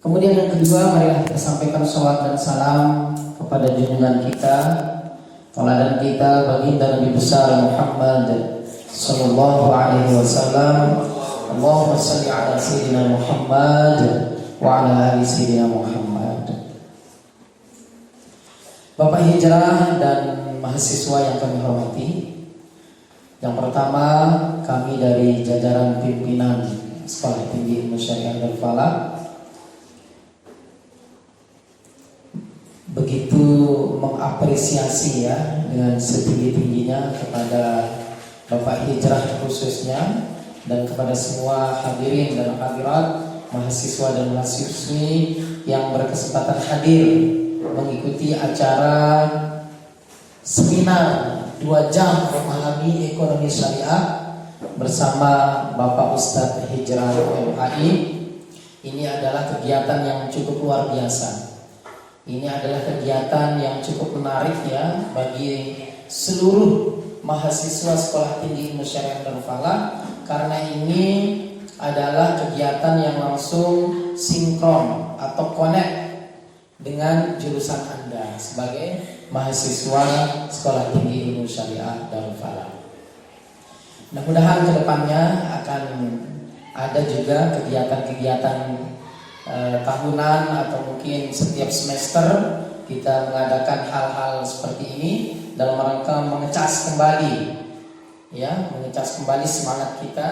Kemudian yang kedua, marilah kita sampaikan salawat dan salam kepada junjungan kita, tauladan kita, baginda Nabi besar Muhammad sallallahu alaihi wasallam. Allahumma shalli ala sayyidina Muhammad wa ala ali sayyidina Muhammad. Bapak Hijrah dan mahasiswa yang kami hormati, yang pertama kami dari jajaran pimpinan Sekolah Tinggi Ilmu Syariah Darul Falaq begitu mengapresiasi ya dengan setinggi-tingginya kepada Bapak Hijrah khususnya dan kepada semua hadirin dan hadirat, mahasiswa dan mahasiswi yang berkesempatan hadir mengikuti acara seminar 2 jam memahami ekonomi syariah bersama Bapak Ustadz Hijrah MAI. Ini adalah kegiatan yang cukup luar biasa. Ini adalah kegiatan yang cukup menarik ya bagi seluruh mahasiswa Sekolah Tinggi Ilmu Syariah Darul Falaq, karena ini adalah kegiatan yang langsung sinkron atau connect dengan jurusan Anda sebagai mahasiswa Sekolah Tinggi Ilmu Syariah Darul Falaq. Mudah-mudahan kedepannya akan ada juga kegiatan-kegiatan tahunan atau mungkin setiap semester kita mengadakan hal-hal seperti ini dalam rangka mengecas kembali semangat kita,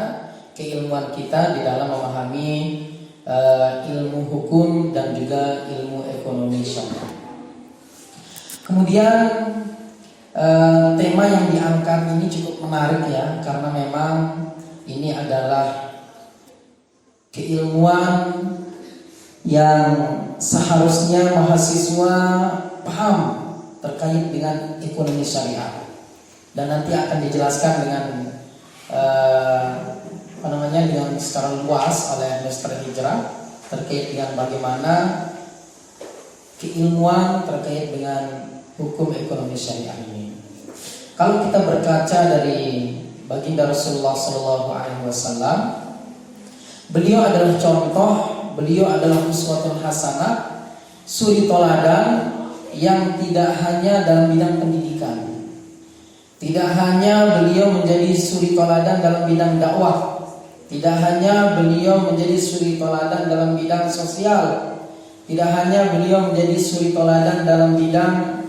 keilmuan kita di dalam memahami ilmu hukum dan juga ilmu ekonomi syariah. Kemudian tema yang diangkat ini cukup menarik ya, karena memang ini adalah keilmuan yang seharusnya mahasiswa paham terkait dengan ekonomi syariah, dan nanti akan dijelaskan dengan dengan secara luas oleh Mr. Hijrah terkait dengan bagaimana keilmuan terkait dengan hukum ekonomi syariah ini. Kalau kita berkaca dari baginda Rasulullah Sallallahu Alaihi Wasallam, beliau adalah contoh, beliau adalah uswatun hasanah, suri toladan yang tidak hanya dalam bidang pendidikan, tidak hanya beliau menjadi suri toladan dalam bidang dakwah, tidak hanya beliau menjadi suri toladan dalam bidang sosial, tidak hanya beliau menjadi suri toladan dalam bidang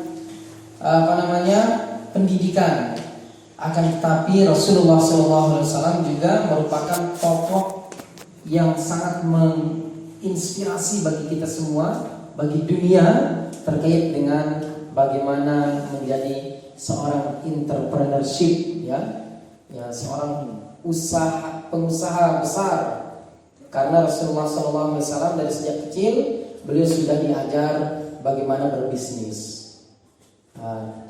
pendidikan, akan tetapi Rasulullah SAW juga merupakan tokoh yang sangat menginspirasi bagi kita semua, bagi dunia, terkait dengan bagaimana menjadi seorang entrepreneurship seorang pengusaha besar. Karena Rasulullah SAW dari sejak kecil beliau sudah diajar bagaimana berbisnis.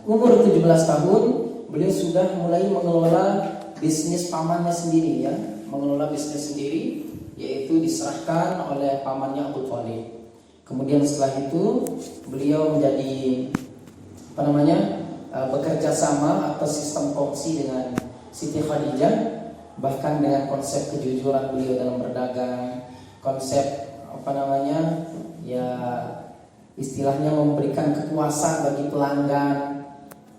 Umur 17 tahun beliau sudah mulai mengelola bisnis pamannya sendiri mengelola bisnis sendiri, yaitu diserahkan oleh pamannya Abu Thalib. Kemudian setelah itu beliau menjadi bekerja sama atau sistem kongsi dengan Siti Khadijah, bahkan dengan konsep kejujuran beliau dalam berdagang, konsep istilahnya memberikan kepuasan bagi pelanggan.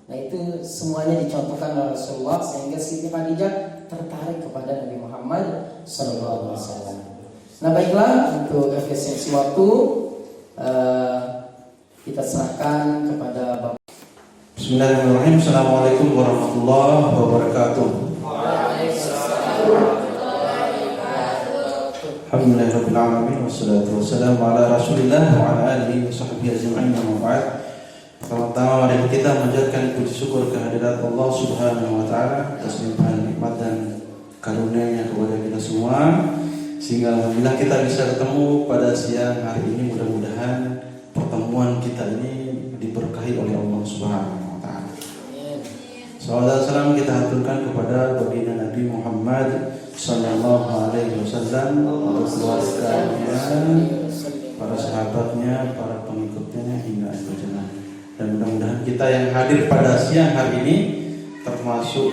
Nah, itu semuanya dicontohkan oleh Rasulullah sehingga Siti Khadijah tertarik kepada Nabi Muhammad SAW. Nah, baiklah, untuk efisiensi waktu kita serahkan kepada Bapak. Bismillahirrahmanirrahim. Assalamualaikum warahmatullahi wabarakatuh. Alhamdulillahirabbil alamin wassalatu wassalamu ala Rasulillah wa ala alihi washabbihi ajma'in. Amma ba'd. Pertama-tama mari kita menjadikan puji syukur kehadirat Allah Subhanahu wa taala atas limpahan nikmat dan karunia-Nya kepada kita semua, sehingga alhamdulillah kita bisa ketemu pada siang hari ini. Mudah-mudahan pertemuan kita ini diberkahi oleh Allah Subhanahu wa taala. Salawat dan salam kita haturkan kepada baginda Nabi Muhammad sallallahu alaihi wasallam, keluarganya, para sahabatnya, para pengikutnya hingga akhir zaman. Dan mudah-mudahan kita yang hadir pada siang hari ini termasuk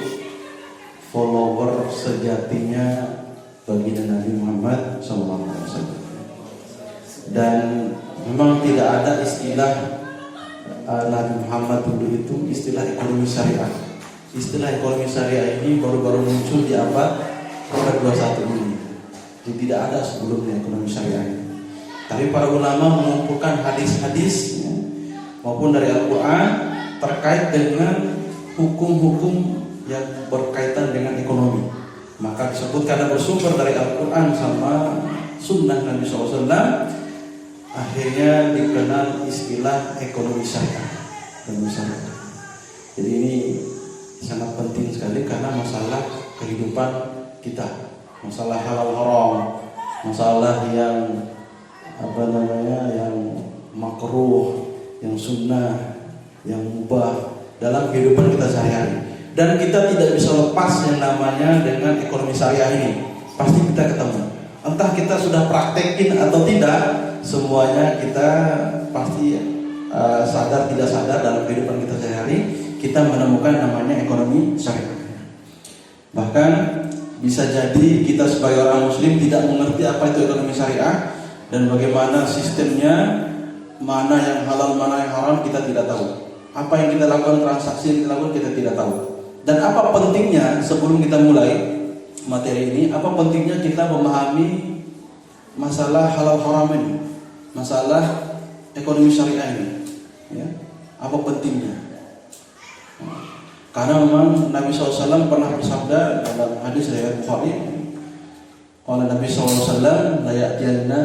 follower sejatinya baginda Nabi Muhammad sallallahu alaihi wasallam. Dan memang tidak ada istilah Nabi Muhammad dulu itu istilah ekonomi syariah. Istilah ekonomi syariah ini baru-baru muncul di abad ke-21 ini. Jadi tidak ada sebelumnya ekonomi syariah ini. Tapi para ulama mengumpulkan hadis-hadis maupun dari Al-Quran terkait dengan hukum-hukum yang berkaitan dengan ekonomi. Maka disebut karena bersumber dari Al-Quran sama sunnah Nabi SAW, akhirnya dikenal istilah ekonomi syariah. Jadi ini sangat penting sekali karena masalah kehidupan kita, masalah halal haram, masalah yang yang makruh, yang sunnah, yang mubah dalam kehidupan kita sehari-hari. Dan kita tidak bisa lepas yang namanya dengan ekonomi syariah ini. Pasti kita ketemu. Entah kita sudah praktekin atau tidak, semuanya kita pasti sadar tidak sadar dalam kehidupan kita sehari-hari kita menemukan namanya ekonomi syariah. Bahkan bisa jadi kita sebagai orang muslim tidak mengerti apa itu ekonomi syariah dan bagaimana sistemnya, mana yang halal, mana yang haram kita tidak tahu. Apa yang kita lakukan, transaksi yang kita lakukan kita tidak tahu. Dan apa pentingnya sebelum kita mulai materi ini, apa pentingnya kita memahami masalah halal haram ini, masalah ekonomi syariah ini, ya? Apa pentingnya? Karena memang Nabi SAW pernah bersabda dalam hadis riwayat Bukhari, kalau Nabi SAW la ya'tiyanna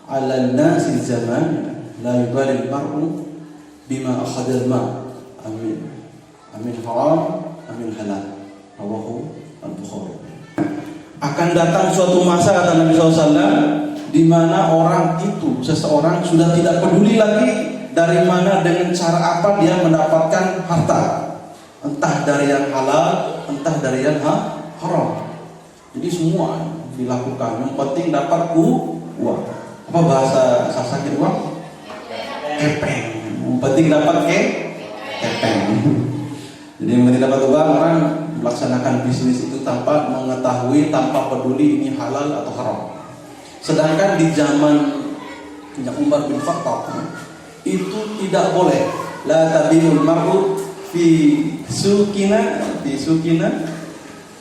'alan nasi zaman la yubali al-mar'u bima akhadha al-ma' amin haram amin halal, rawahu al-Bukhari. Akan datang suatu masa, kata Nabi SAW, di mana orang itu, seseorang sudah tidak peduli lagi dari mana, dengan cara apa dia mendapatkan harta, entah dari yang halal, entah dari yang haram. Jadi semua dilakukan, yang penting dapat uang. Apa bahasa Sasak uang? Kepeng. Yang penting dapat kepeng. Jadi yang penting dapat uang, orang melaksanakan bisnis itu tanpa mengetahui, tanpa peduli ini halal atau haram. Sedangkan di zaman Umar bin Khattab itu tidak boleh. La tabiul mar'u fi sukina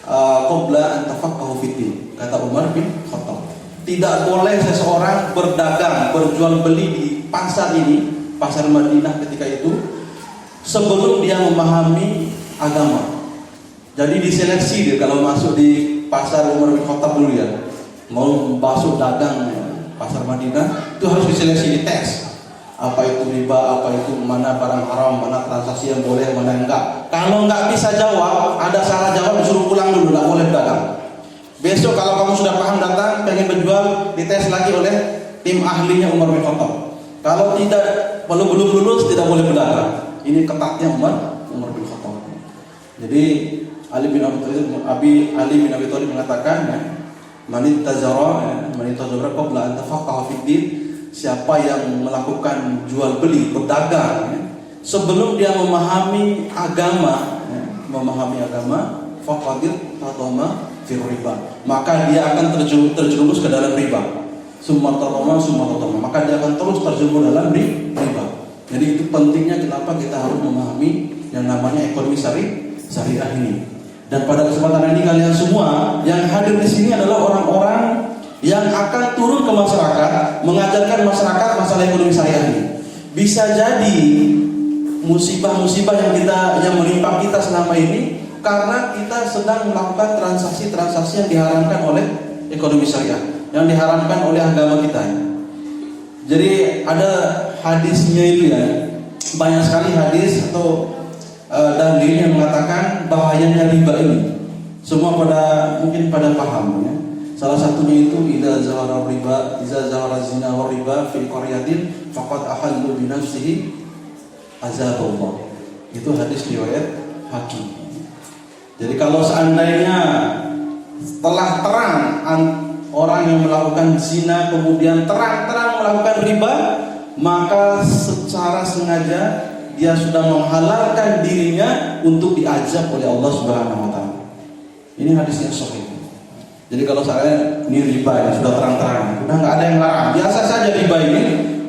qabla an tafaqahu fiddin, kata Umar bin Khattab. Tidak boleh seseorang berdagang, berjual beli di pasar ini, pasar Madinah ketika itu, sebelum dia memahami agama. Jadi diseleksi dia kalau masuk di pasar Umar bin Khattab dulu ya, mau masuk dagang pasar Madinah itu harus diseleksi, dites apa itu riba, apa itu mana barang haram, mana transaksi yang boleh, mana yang enggak. Kalau enggak bisa jawab, ada salah jawab, disuruh pulang dulu, enggak boleh dagang. Besok kalau kamu sudah paham datang pengen menjual, dites lagi oleh tim ahlinya Umar bin Khattab. Kalau tidak, belum lulus, tidak boleh berdagang. Ini ketatnya Umar bin Khattab. Jadi Ali bin Abi Thalib mengatakan, manitazara qabla an tafaqaha fid din, siapa yang melakukan jual beli, berdagang sebelum dia memahami agama, faqadir tatama fi riba, maka dia akan terjerumus ke dalam riba. Summa tatama, maka dia akan terus terjerumus dalam riba. Jadi itu pentingnya kenapa kita harus memahami yang namanya ekonomi syariah ini. Dan pada kesempatan ini kalian semua yang hadir di sini adalah orang-orang yang akan turun ke masyarakat, mengajarkan masyarakat masalah ekonomi syariah ini. Bisa jadi musibah-musibah yang menimpa kita selama ini karena kita sedang melakukan transaksi-transaksi yang diharamkan oleh ekonomi syariah, yang diharamkan oleh agama kita. Jadi ada hadisnya itu ya, banyak sekali hadis atau dalil yang mengatakan bahayanya riba ini. Semua mungkin pada paham ya. Salah satunya itu idza zahara zina wa riba fi qaryatin faqad ahallu bi nafsihi azabullah. Itu hadis riwayat Hakim. Jadi kalau seandainya setelah terang orang yang melakukan zina kemudian terang-terang melakukan riba, maka secara sengaja dia sudah menghalalkan dirinya untuk diazab oleh Allah Subhanahu wa taala. Ini hadisnya sahih. Jadi kalau saya ini riba ya sudah terang-terang, sudah nggak ada yang larang, biasa saja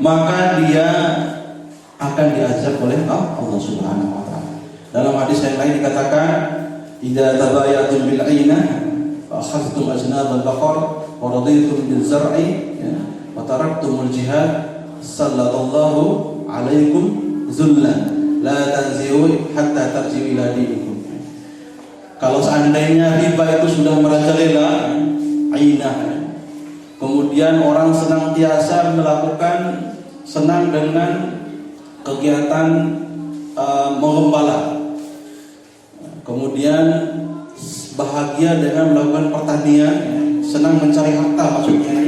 maka dia akan diazab oleh Allah Subhanahu wa taala. Dalam hadis yang lain dikatakan, "Idza tabayatum bil 'ainah fa akhadhtum aznab al-baqar wa raditum bil zar'i wa taraktumul jihad sallallahu alaikum zullan la tanzi'u hatta tarji'u ila dinikum." Kalau seandainya riba itu sudah merajalela, ainah, kemudian orang senantiasa senang dengan kegiatan mengembala, kemudian bahagia dengan melakukan pertanian, senang mencari harta, maksudnya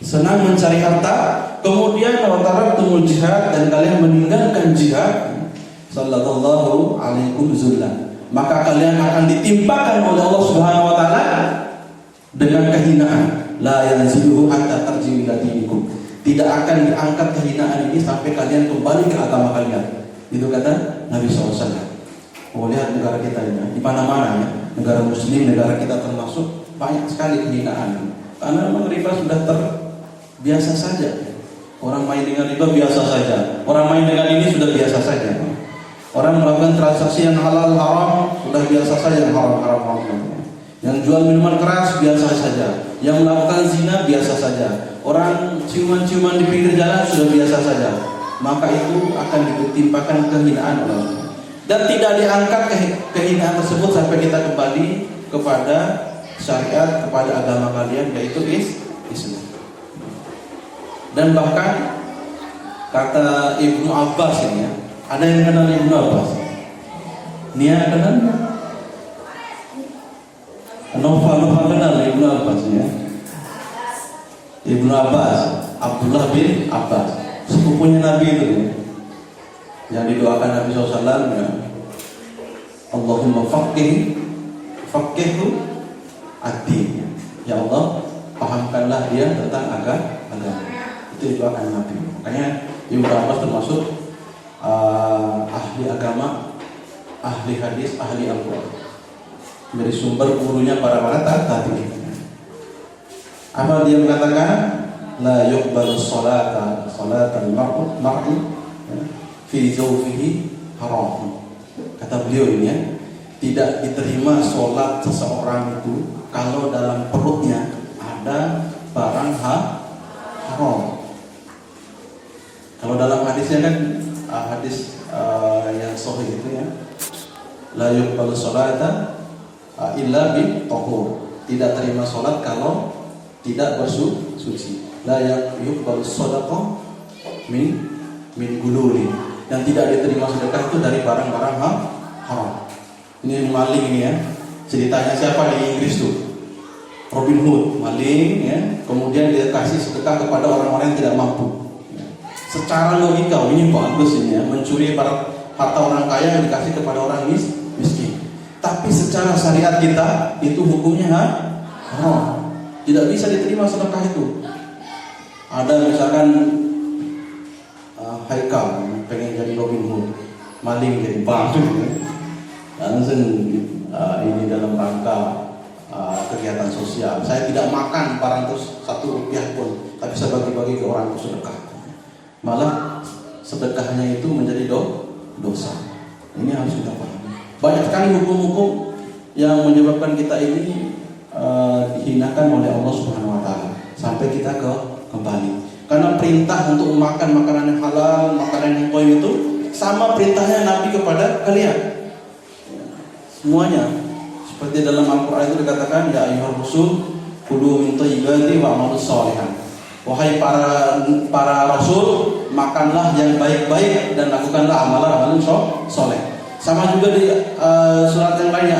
senang mencari harta, kemudian taraktumul jihad, dan kalian meninggalkan jihad, sallallahu alaikum zullan, maka kalian akan ditimpakan oleh Allah Subhanahu wa taala dengan kehinaan. La yanzilu hatta tarji'u ila dinikum. Tidak akan diangkat kehinaan ini sampai kalian kembali ke agama kalian. Itu kata Nabi SAW. Oh, lihat negara kita ini, di mana-mana ya, negara muslim, negara kita termasuk, banyak sekali kehinaan. Karena memang riba sudah terbiasa saja. Orang main dengan riba biasa saja. Orang main dengan ini sudah biasa saja. Orang melakukan transaksi yang halal haram sudah biasa saja, yang haram. Yang jual minuman keras biasa saja. Yang melakukan zina biasa saja. Orang ciuman-ciuman di pinggir jalan sudah biasa saja. Maka itu akan ditimpakan kehinaan oleh Allah. Dan tidak diangkat kehinaan tersebut sampai kita kembali kepada syariat, kepada agama kalian, yaitu Islam. Dan bahkan kata Ibnu Abbas ini ya, ada yang kenal Ibnu Abbas? Nia kenal? Nova kenal Ibnu Abbas ya? Ibnu Abbas, Abdullah bin Abbas, sepupunya Nabi itu ya, yang didoakan Nabi SAW ya, Allahumma faqihhu ad-din. Ya Allah, pahamkanlah dia tentang agama. Itu didoakan Nabi. Makanya Ibnu Abbas termasuk ahli agama, ahli hadis, ahli Al-Quran, dari sumber gurunya para tabi'in. Apa dia mengatakan? La yuqbalu salatan mar'i fi jawfihi haram. Kata beliau ini ya, tidak diterima sholat seseorang itu kalau dalam perutnya ada barang haram. Kalau dalam hadisnya kan hadis yang sahih itu ya, la yuqbalu salatan illa bi tahur. Tidak terima sholat kalau tidak bersuci. La yuqbalu sadaqah min gululi. Yang tidak diterima sedekah itu dari barang-barang haram. Ini maling ini ya. Ceritanya siapa di Inggris tuh? Robin Hood, maling ya. Kemudian dia kasih sedekah kepada orang-orang yang tidak mampu. Secara logika ini bagus ini ya, mencuri harta orang kaya yang dikasih kepada orang miskin. Tapi secara syariat kita itu hukumnya haram. Tidak bisa diterima sedekah itu. Ada misalkan Haikal pengen jadi Robin Hood, maling jadi bank, langsung ini dalam rangka kegiatan sosial. Saya tidak makan barang terus 1 rupiah pun, tapi saya bagi-bagi ke orang itu sedekah. Malah sedekahnya itu menjadi dosa. Ini harus kita pahami. Banyak sekali hukum-hukum yang menyebabkan kita ini dihinakan oleh Allah Subhanahu wa taala sampai kita kembali. Karena perintah untuk makan makanan yang halal, makanan yang thayyib itu sama perintahnya Nabi kepada kalian. Semuanya seperti dalam Al-Qur'an itu dikatakan, ya ayyuhar rusul kulu min thayyibati wa amalus shalihan. Wahai para rasul, makanlah yang baik-baik dan lakukanlah amalan-amalan soleh. Sama juga di surat yang lain,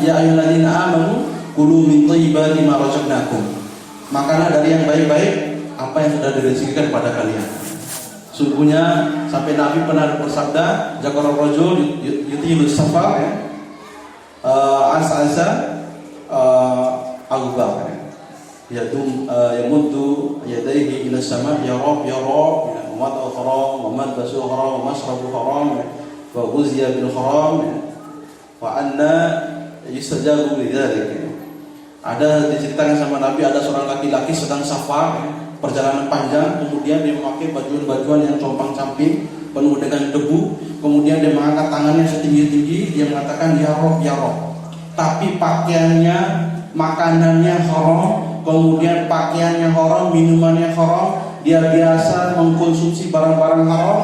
ya ayyuhalladzina amanu kulu min thayyibati ma razaqnakum. Makanlah dari yang baik-baik apa yang sudah direzekikan pada kalian. Sungguhnya sampai Nabi pernah bersabda, Jakarul rajul yutilus safar ya. Asa Abu-Bakar yamuddu yadayhi ila sama ya Rabb wa mad'u haram wa madbasu haram wa mashrabu haram wa ghuziya bil haram wa anna yustajabu lidzalik. Ada diceritakan sama Nabi, ada seorang laki-laki sedang safar perjalanan panjang, kemudian dia memakai bajuan-bajuan yang compang-camping penuh dengan debu, kemudian dia mengangkat tangannya setinggi-tinggi, dia mengatakan ya Rob, ya Rob. Tapi pakaiannya, makanannya haram, kemudian pakaiannya haram, minumannya haram, dia biasa mengkonsumsi barang-barang haram.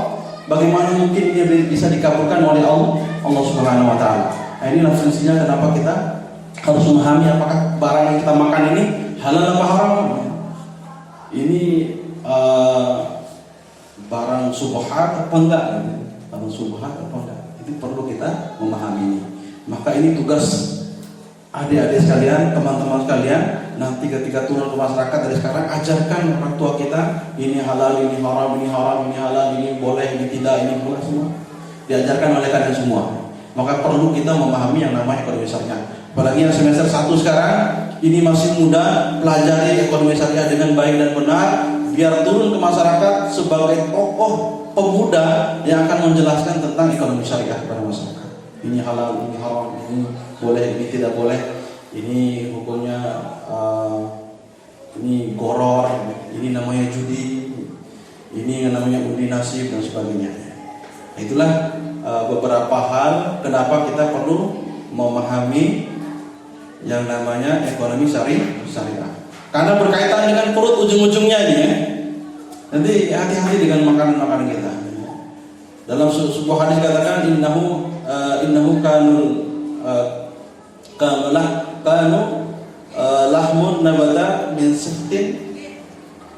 Bagaimana mungkin dia bisa dikabulkan oleh Allah Subhanahu wa taala? Nah, inilah fungsinya kenapa kita harus memahami apakah barang yang kita makan ini halal apa haram. Ini barang subhat apa enggak? Barang subhat apa enggak? Itu perlu kita memahami ini. Maka ini tugas adik-adik sekalian, teman-teman sekalian, nanti ketika turun ke masyarakat dari sekarang, ajarkan orang tua kita, ini halal, ini haram, ini haram, ini halal, ini boleh, ini tidak, ini boleh, semua diajarkan oleh kalian semua. Maka perlu kita memahami yang namanya ekonomi syariah. Apalagi yang semester 1 sekarang, ini masih muda, pelajari ekonomi syariah dengan baik dan benar, biar turun ke masyarakat sebagai tokoh pemuda yang akan menjelaskan tentang ekonomi syariah kepada masyarakat. Ini halal, ini haram, ini boleh, ini tidak boleh, ini hukumnya ini goror, ini namanya judi, ini namanya undi nasib dan sebagainya. Itulah beberapa hal kenapa kita perlu memahami yang namanya ekonomi syariah. Karena berkaitan dengan perut ujung-ujungnya ini ya. Nanti hati-hati dengan makanan-makanan kita. Dalam sebuah hadis katakan innahu kanu lahmun nabata min siftin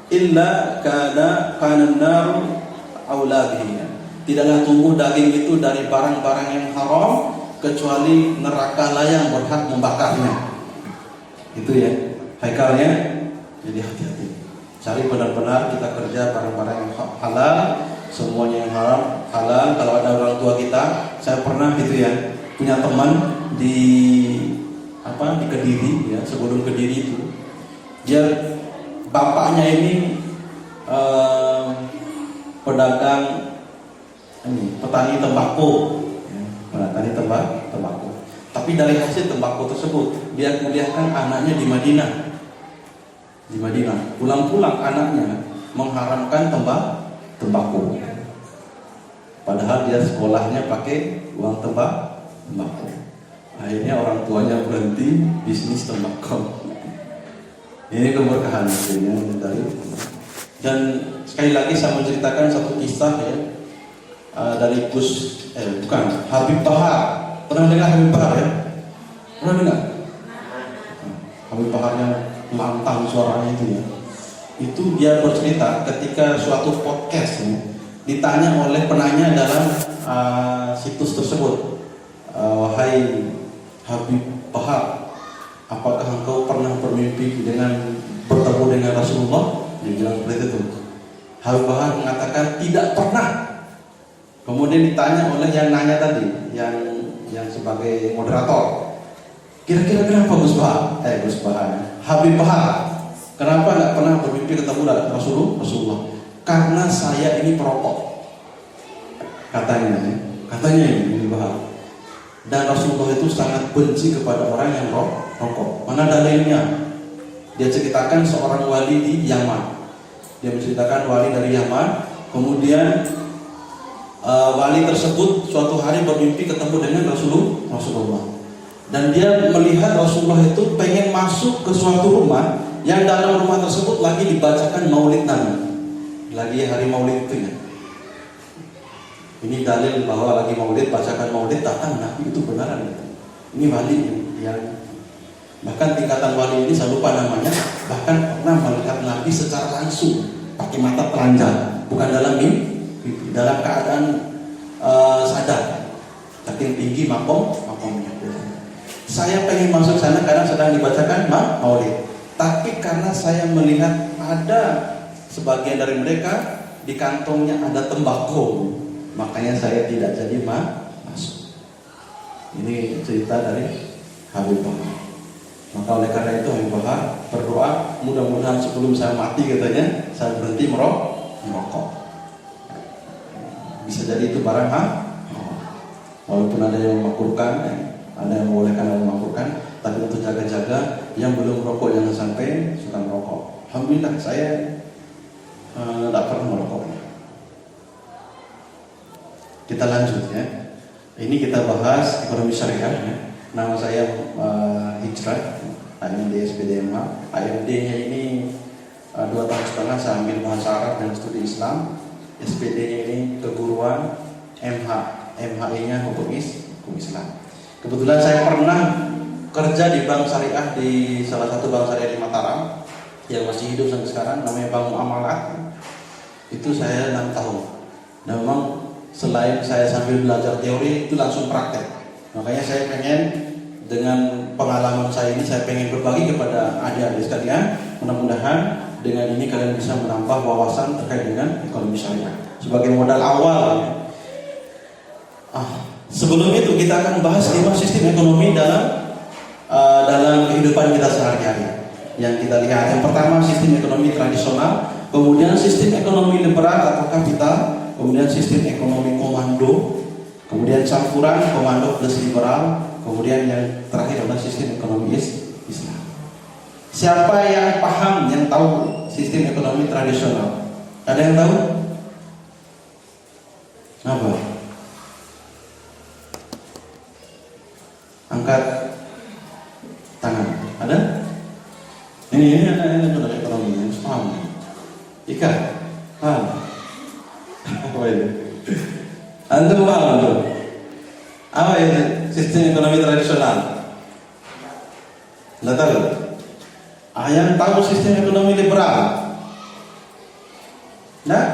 illa kana naru aulabihi. Tidaklah tumbuh daging itu dari barang-barang yang haram kecuali neraka lah yang berhak membakarnya. Itu ya haikalnya. Jadi hati-hati. Cari benar-benar kita kerja barang-barang yang halal, semuanya yang haram halal. Kalau ada orang tua kita, saya pernah gitu ya punya teman di Kediri ya, sebelum Kediri itu dia bapaknya ini pedagang petani tembakau ya, petani tembakau. Tapi dari hasil tembakau tersebut dia kuliahkan anaknya di Madinah. Pulang-pulang anaknya mengharamkan tembakau. Padahal dia sekolahnya pakai uang tembakau. Akhirnya orang tuanya berhenti bisnis tembakau. Ini keberkahan akhirnya dari. Dan sekali lagi saya menceritakan satu kisah ya dari Habib Bahar. Pernah dengar Habib Bahar ya? Pernah dengar? Habib Bahar yang lantang suaranya itu ya. Itu dia bercerita ketika suatu podcast ya, ditanya oleh penanya dalam situs tersebut, wahai Habib Bahar, apakah engkau pernah bermimpi dengan bertemu dengan Rasulullah? Dia bilang seperti itu. Habib Bahar mengatakan tidak pernah. Kemudian ditanya oleh yang nanya tadi, yang sebagai moderator, kira-kira kenapa Gus Bahar? Habib Bahar, kenapa nggak pernah bermimpi ketemu dengan Rasulullah? Karena saya ini perokok, katanya ini Bahar. Dan Rasulullah itu sangat benci kepada orang yang rokok. Mana dalilnya? Dia ceritakan seorang wali di Yaman. Dia menceritakan wali dari Yaman. Kemudian wali tersebut suatu hari bermimpi ketemu dengan Rasulullah. Dan dia melihat Rasulullah itu pengen masuk ke suatu rumah yang dalam rumah tersebut lagi dibacakan maulid Nabi. Lagi hari maulid itu ya. Ini dalil bahwa lagi maulid, bacakan maulid, datang Nabi itu benaran gitu. Ini wali yang bahkan tingkatan wali ini saya lupa namanya, bahkan pernah melihat Nabi secara langsung pakai mata telanjang, bukan dalam mimpi, dalam keadaan sadar. Saking tinggi makomnya. Saya pengen masuk sana karena sedang dibacakan maulid. Tapi karena saya melihat ada sebagian dari mereka di kantongnya ada tembakau, makanya saya tidak jadi masuk. Ini cerita dari Habib Bahar. Maka oleh karena itu Habib Bahar berdoa, mudah-mudahan sebelum saya mati katanya saya berhenti merokok. Bisa jadi itu barang walaupun ada yang memakruhkan, ada yang membolehkan, ada yang memakruhkan, tapi untuk jaga-jaga yang belum merokok jangan sampai suka merokok. Alhamdulillah saya tidak pernah merokoknya. Kita lanjut ya. Ini kita bahas ekonomi syariah ya. Nama saya Hijrah, AMD SPDMH. AMD-nya ini 2 tahun setengah saya ambil bahasa Arab dan studi Islam. SPD-nya ini keguruan, MHE-nya hukum Islam. Kebetulan saya pernah kerja di bank syariah, di salah satu bank syariah di Mataram yang masih hidup sampai sekarang, namanya Bank Muamalat. Itu saya 6 tahun. Dan memang selain saya sambil belajar teori, itu langsung praktek. Makanya saya pengen dengan pengalaman saya ini, saya pengen berbagi kepada adik-adik sekalian. Mudah-mudahan dengan ini kalian bisa menambah wawasan terkait dengan ekonomi syariah sebagai modal awal. Sebelum itu kita akan bahas 5 sistem ekonomi dalam kehidupan kita sehari-hari. Yang kita lihat, yang pertama sistem ekonomi tradisional, kemudian sistem ekonomi liberal atau kapital, kemudian sistem ekonomi komando, kemudian campuran komando plus liberal, kemudian yang terakhir adalah sistem ekonomi Islam. Siapa yang paham, yang tahu sistem ekonomi tradisional? Ada yang tahu? Apa? Angkat tangan. Ada? Ini ada ekonomi yang paham. Ika, paham? Apa itu? Antum paham tuh? Apa itu sistem ekonomi tradisional? Nggak tahu. Yang tahu sistem ekonomi liberal? Nah,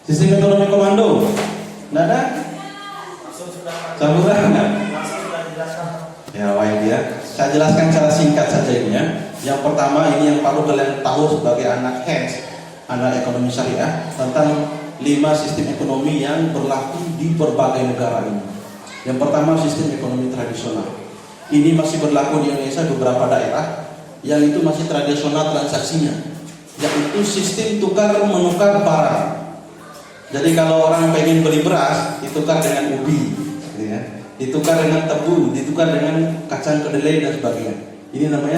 sistem ekonomi komando? Nggak ada? Campuran nggak? Ya, baik ya. Saya jelaskan secara singkat saja ini ya. Yang pertama, ini yang perlu kalian tahu sebagai anak HES, anak ekonomi syariah, tentang 5 sistem ekonomi yang berlaku di berbagai negara ini. Yang pertama, sistem ekonomi tradisional. Ini masih berlaku di Indonesia, beberapa daerah yang itu masih tradisional transaksinya, yaitu sistem tukar menukar barang. Jadi kalau orang pengen beli beras, ditukar dengan ubi, gitu ya. Ditukar dengan tebu, ditukar dengan kacang kedelai dan sebagainya. Ini namanya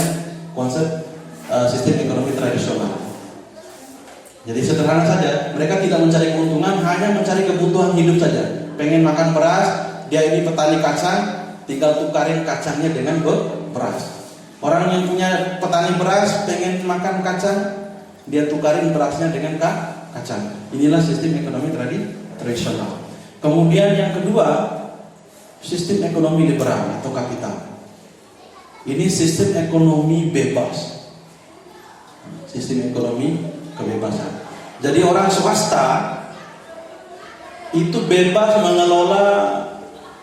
konsep sistem ekonomi tradisional. Jadi sederhana saja, mereka tidak mencari keuntungan, hanya mencari kebutuhan hidup saja. Pengen makan beras, dia ini petani kacang, tinggal tukarin kacangnya dengan beras. Orang yang punya petani beras, pengen makan kacang, dia tukarin berasnya dengan kacang. Inilah sistem ekonomi tradisional. Kemudian yang kedua, sistem ekonomi liberal atau kapital. Ini sistem ekonomi bebas. Sistem ekonomi kebebasan. Jadi orang swasta itu bebas mengelola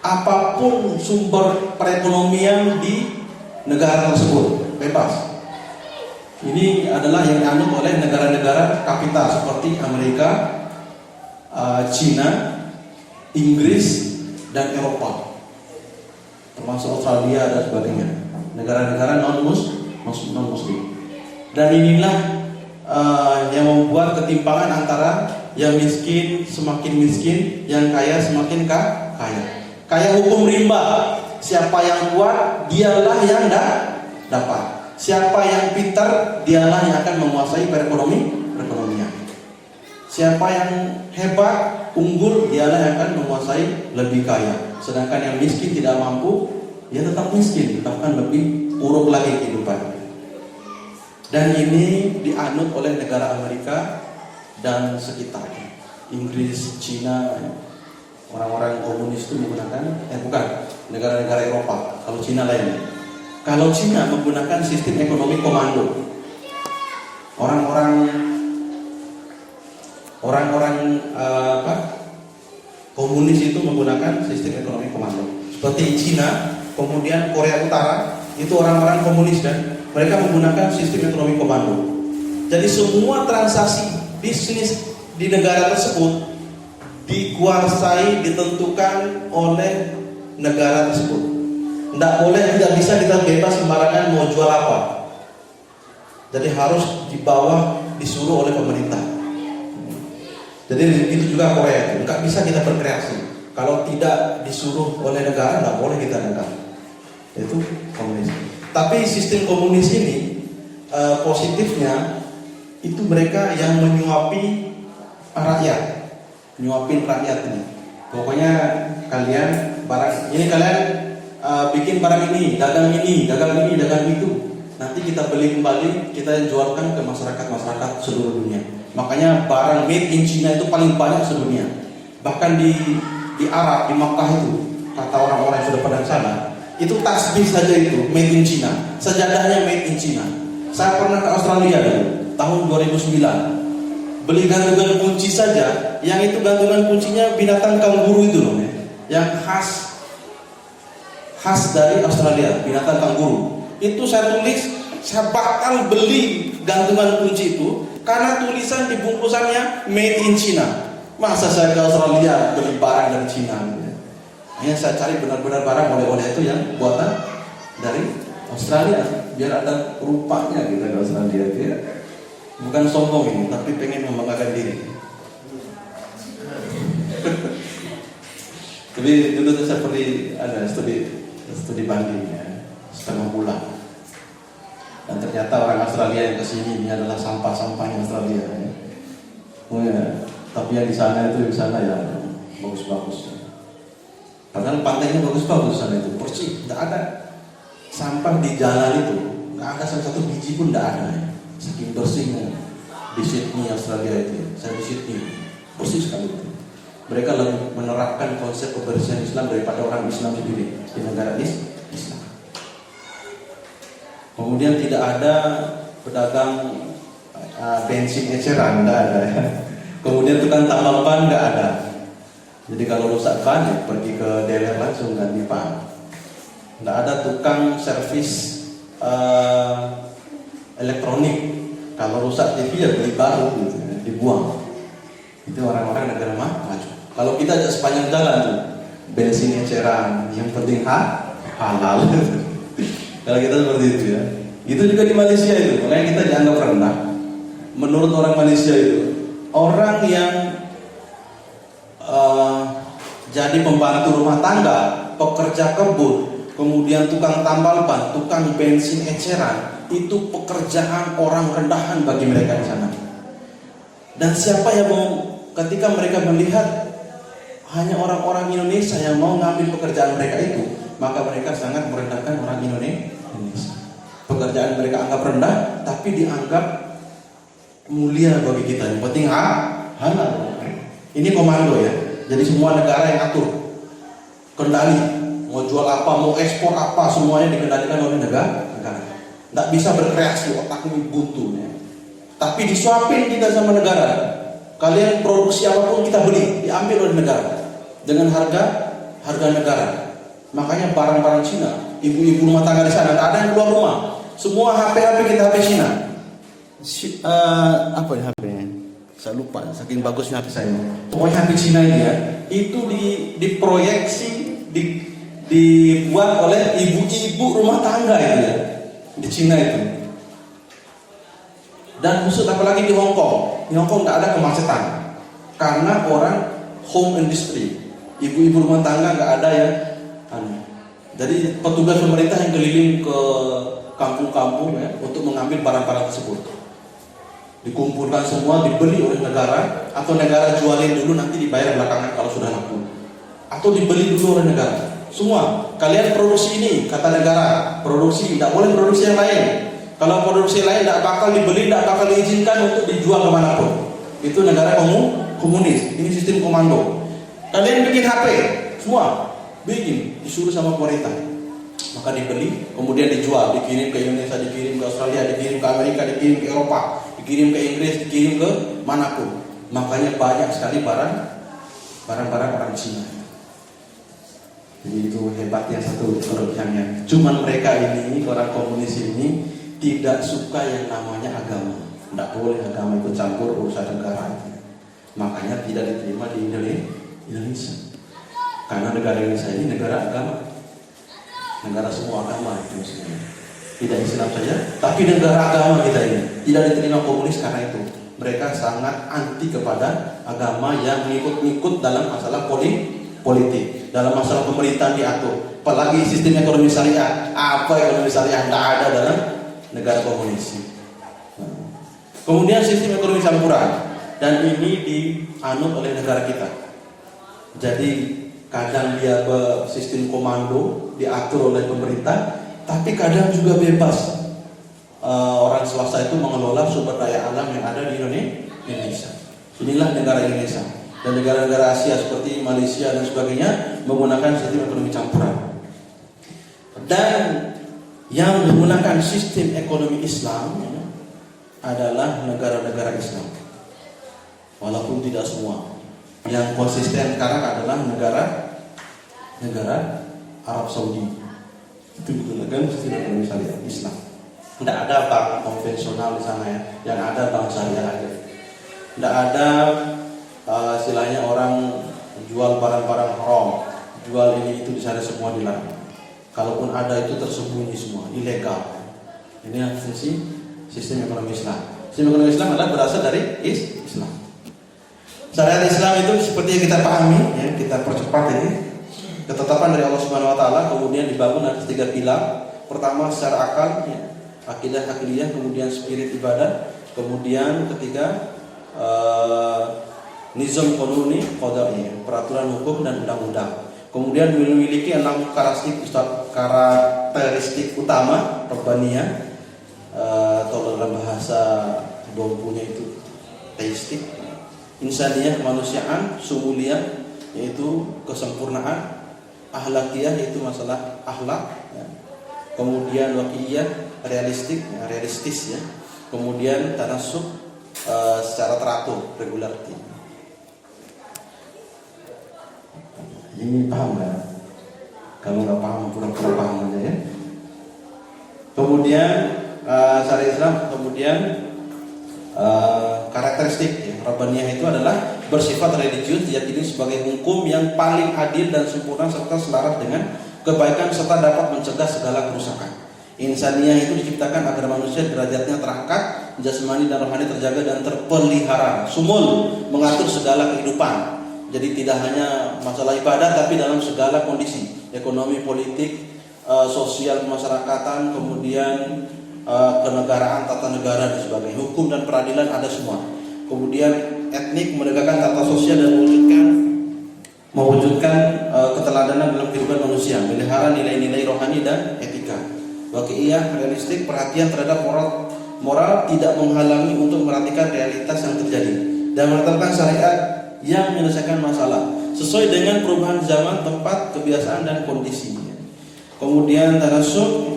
apapun sumber perekonomian di negara tersebut, bebas. Ini adalah yang dianut oleh negara-negara kapital seperti Amerika, Cina, Inggris, dan Eropa, termasuk Australia dan sebagainya, negara-negara non-muslim. Dan inilah yang membuat ketimpangan antara yang miskin semakin miskin, yang kaya semakin kaya. Kayak hukum rimba, siapa yang kuat dialah yang dapat. Siapa yang pintar dialah yang akan menguasai perekonomian. Siapa yang hebat, unggul, dialah yang akan menguasai lebih kaya. Sedangkan yang miskin tidak mampu, dia tetap miskin, bahkan lebih buruk lagi kehidupan. Dan ini dianut oleh negara Amerika dan sekitarnya, Inggris, Cina. Orang-orang komunis itu menggunakan, negara-negara Eropa. Kalau Cina lain. Kalau Cina menggunakan sistem ekonomi komando. Orang-orang komunis itu menggunakan sistem ekonomi komando. Seperti Cina, kemudian Korea Utara, itu orang-orang komunis dan mereka menggunakan sistem ekonomi komando. Jadi semua transaksi bisnis di negara tersebut dikuasai, ditentukan oleh negara tersebut. Tidak bisa kita bebas sembarangan mau jual apa. Jadi harus di bawah disuruh oleh pemerintah. Jadi itu juga Korea, nggak bisa kita berkreasi. Kalau tidak disuruh oleh negara, nggak boleh kita negara. Itu komunis. Tapi sistem komunis ini positifnya itu mereka yang menyuapi rakyat, nyuapin rakyat ini. Pokoknya kalian barang ini kalian bikin barang ini, dagang ini, dagang ini, dagang itu. Nanti kita beli kembali, kita jualkan ke masyarakat seluruh dunia. Makanya barang made in China itu paling banyak sedunia. Bahkan di Arab, di Makkah itu, kata orang-orang yang sudah pernah sana, itu tasbih saja itu made in China, sajadahnya made in China. Saya pernah ke Australia dulu, tahun 2009. Beli gantungan kunci saja, yang itu gantungan kuncinya binatang kanguru itu loh, yang khas dari Australia, binatang kanguru. Itu saya tulis, saya bakal beli gantungan kunci itu karena tulisan di bungkusannya made in China. Masa saya ke Australia beli barang dari China? Hanya saya cari benar-benar barang oleh-oleh itu yang buatan dari Australia, biar ada rupanya kita ke Australia ya. Bukan sombong ini, tapi pengen membanggakan diri. Tapi dulu saya seperti ada studi banding ya, setengah bulan. Dan ternyata orang Australia yang kesini ini adalah sampah-sampahnya Australia. Ya. Oh ya, tapi yang di sana ya bagus-bagus. Padahal pantainya bagus-bagus sana itu, bersih, tidak ada sampah di jalan itu, nggak ada satu biji pun tidak ada. Ya. Saking bersihnya di Sydney Australia itu, saya di Sydney bersih sekali itu. Mereka lebih menerapkan konsep kebersihan Islam daripada orang Islam sendiri di negara Islam. Kemudian tidak ada pedagang bensin eceran, tidak ada. Kemudian tukang tambal ban tidak ada. Jadi kalau rusak ban ya pergi ke dealer langsung ganti ban. Tidak ada tukang servis elektronik. Kalau rusak TV ya beli baru gitu, dibuang. Itu orang-orang negara maju. Kalau kita sepanjang jalan tuh bensin eceran, yang penting halal. Kalau kita seperti itu ya. Itu juga di Malaysia itu. Makanya kita dianggap rendah. Menurut orang Malaysia itu, orang yang jadi pembantu rumah tangga, pekerja kebun, kemudian tukang tambal ban, tukang bensin eceran, itu pekerjaan orang rendahan bagi mereka di sana. Dan siapa yang mau, ketika mereka melihat hanya orang-orang Indonesia yang mau ngambil pekerjaan mereka itu, maka mereka sangat merendahkan orang Indonesia. Pekerjaan mereka anggap rendah, tapi dianggap mulia bagi kita. Yang penting halal. Ini komando ya. Jadi semua negara yang atur, kendali, mau jual apa, mau ekspor apa, semuanya dikendalikan oleh negara. Tidak bisa berkreasi, otaknya buntu ya. Tapi disuapin kita sama negara. Kalian produksi apapun kita beli, diambil oleh negara dengan harga negara. Makanya barang-barang Cina, ibu-ibu rumah tangga di sana, tidak ada yang keluar rumah. Semua HP kita HP Cina. Apa ya HP-nya? Saya lupa, saking bagusnya HP saya. Pokoknya HP Cina ini ya, itu diproyeksi, dibuat oleh ibu-ibu rumah tangga itu ya, di Cina itu. Dan khusus apalagi di Hong Kong. Di Hong Kong nggak ada kemacetan karena orang home industry, ibu-ibu rumah tangga nggak ada yang Jadi petugas pemerintah yang keliling ke kampung-kampung ya, untuk mengambil barang-barang tersebut. Dikumpulkan semua, dibeli oleh negara, atau negara jualin dulu nanti dibayar belakangan kalau sudah laku. Atau dibeli dulu oleh negara. Semua, kalian produksi ini, kata negara, produksi, tidak boleh produksi yang lain. Kalau produksi lain tidak bakal dibeli, tidak bakal diizinkan untuk dijual kemanapun. Itu negara komunis, ini sistem komando. Kalian bikin HP, semua bikin, disuruh sama pemerintah. Maka dibeli, kemudian dijual, dikirim ke Indonesia, dikirim ke Australia, dikirim ke Amerika, dikirim ke Eropa, dikirim ke Inggris, dikirim ke manapun. Makanya banyak sekali barang-barang orang Cina. Jadi itu hebatnya satu kelebihannya. Cuman mereka ini, orang komunis ini tidak suka yang namanya agama. Tidak boleh agama ikut campur urusan negara. Makanya tidak diterima di Indonesia. Karena negara Indonesia ini negara agama. Negara semua agama itu sebenarnya. Tidak Islam saja, tapi negara agama kita ini. Tidak diterima komunis karena itu. Mereka sangat anti kepada agama yang mengikut-ikut dalam masalah politik, dalam masalah pemerintahan diatur. Apalagi sistem ekonomi syariah. Apa ekonomi syariah? Tidak ada dalam negara komunis. Kemudian sistem ekonomi campuran, dan ini dianut oleh negara kita. Jadi kadang dia bersistem komando diatur oleh pemerintah, tapi kadang juga bebas. Orang swasta itu mengelola sumber daya alam yang ada di Indonesia. Inilah negara Indonesia. Dan negara-negara Asia seperti Malaysia dan sebagainya menggunakan sistem ekonomi campuran. Dan yang menggunakan sistem ekonomi Islam adalah negara-negara Islam. Walaupun tidak semua. Yang konsisten sekarang adalah negara Arab Saudi. Itu digunakan sistem ekonomi syariah Islam. Tidak ada bank konvensional di sana ya. Yang ada bank syariah aja. Tidak ada istilahnya orang jual barang-barang haram, jual ini itu di sana semua dilarang. Kalaupun ada itu tersembunyi semua, ilegal. Ini yang fungsi sistem ekonomi Islam. Sistem ekonomi Islam adalah berasal dari Islam. Syariat Islam itu seperti yang kita pahami, ya, kita percepat ini. Ketetapan dari Allah Subhanahu Wa Taala, kemudian dibangun atas 3 pilar. Pertama secara akal, ya, akidah akidiyah, kemudian spirit ibadah, kemudian ketiga nizam qanuni qadari, peraturan hukum dan undang-undang. Kemudian memiliki 6 karakteristik utama rabbaniyah, atau dalam bahasa dompunya itu teistik, insaniyah kemanusiaan, sumuliyah yaitu kesempurnaan, ahlakiyah yaitu masalah akhlak, ya. Kemudian waqiyyah realistik, ya, realistis ya. Kemudian tanasub secara teratur, regularity. Ini paham nggak? Kalau nggak paham, pura-pura paham aja ya. Kemudian syariat Islam, kemudian karakteristik ya, rabbaniyah itu adalah bersifat religius, diyakini sebagai hukum yang paling adil dan sempurna serta selaras dengan kebaikan serta dapat mencegah segala kerusakan. Insaniyah itu diciptakan agar manusia derajatnya terangkat, jasmani dan rohani terjaga dan terpelihara. Sumul mengatur segala kehidupan. Jadi tidak hanya masalah ibadah, tapi dalam segala kondisi, ekonomi, politik, sosial kemasyarakatan, kemudian kenegaraan, tata negara dan sebagainya. Hukum dan peradilan ada semua. Kemudian etnik menegakkan tata sosial dan mewujudkan keteladanan dalam kehidupan manusia, melihara nilai-nilai rohani dan etika. Waqiyyah realistik, perhatian terhadap moral tidak menghalangi untuk merhatikan realitas yang terjadi dan menetapkan syariat yang menyelesaikan masalah sesuai dengan perubahan zaman, tempat, kebiasaan dan kondisi. Kemudian tanasub,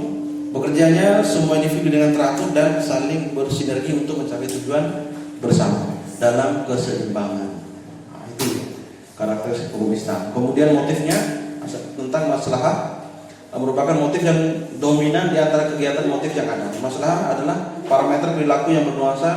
bekerjanya semua individu dengan teratur dan saling bersinergi untuk mencapai tujuan bersama dalam keseimbangan. Nah, itu karakteristik hukum Islam. Kemudian motifnya tentang maslahat merupakan motif yang dominan di antara kegiatan motif yang ada. Masalah adalah parameter perilaku yang bernuansa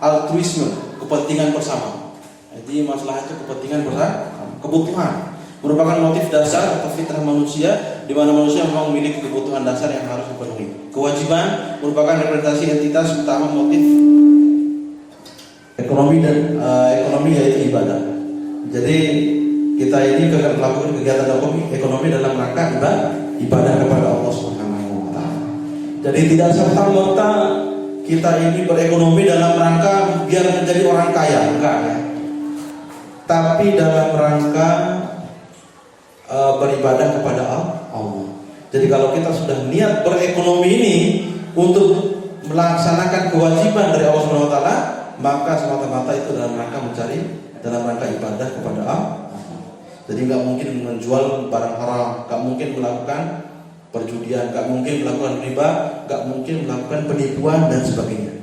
altruisme, kepentingan bersama. Jadi masalah itu kepentingan bersama, kebutuhan. Merupakan motif dasar atau fitrah manusia, di mana manusia memang memiliki kebutuhan dasar yang harus dipenuhi. Kewajiban merupakan representasi entitas utama motif ekonomi dan ekonomi yaitu ibadah. Jadi kita ini melakukan kegiatan ekonomi dalam rangka ibadah kepada Allah Subhanahu wa Ta'ala. Jadi tidak serta-merta kita ini berekonomi dalam rangka biar menjadi orang kaya, enggak ya. Tapi dalam rangka beribadah kepada Allah. Jadi kalau kita sudah niat berekonomi ini untuk melaksanakan kewajiban dari Allah Subhanahu wa Ta'ala, maka semata-mata itu dalam rangka ibadah kepada Allah. Jadi nggak mungkin menjual barang haram, nggak mungkin melakukan perjudian, nggak mungkin melakukan riba, nggak mungkin melakukan penipuan dan sebagainya.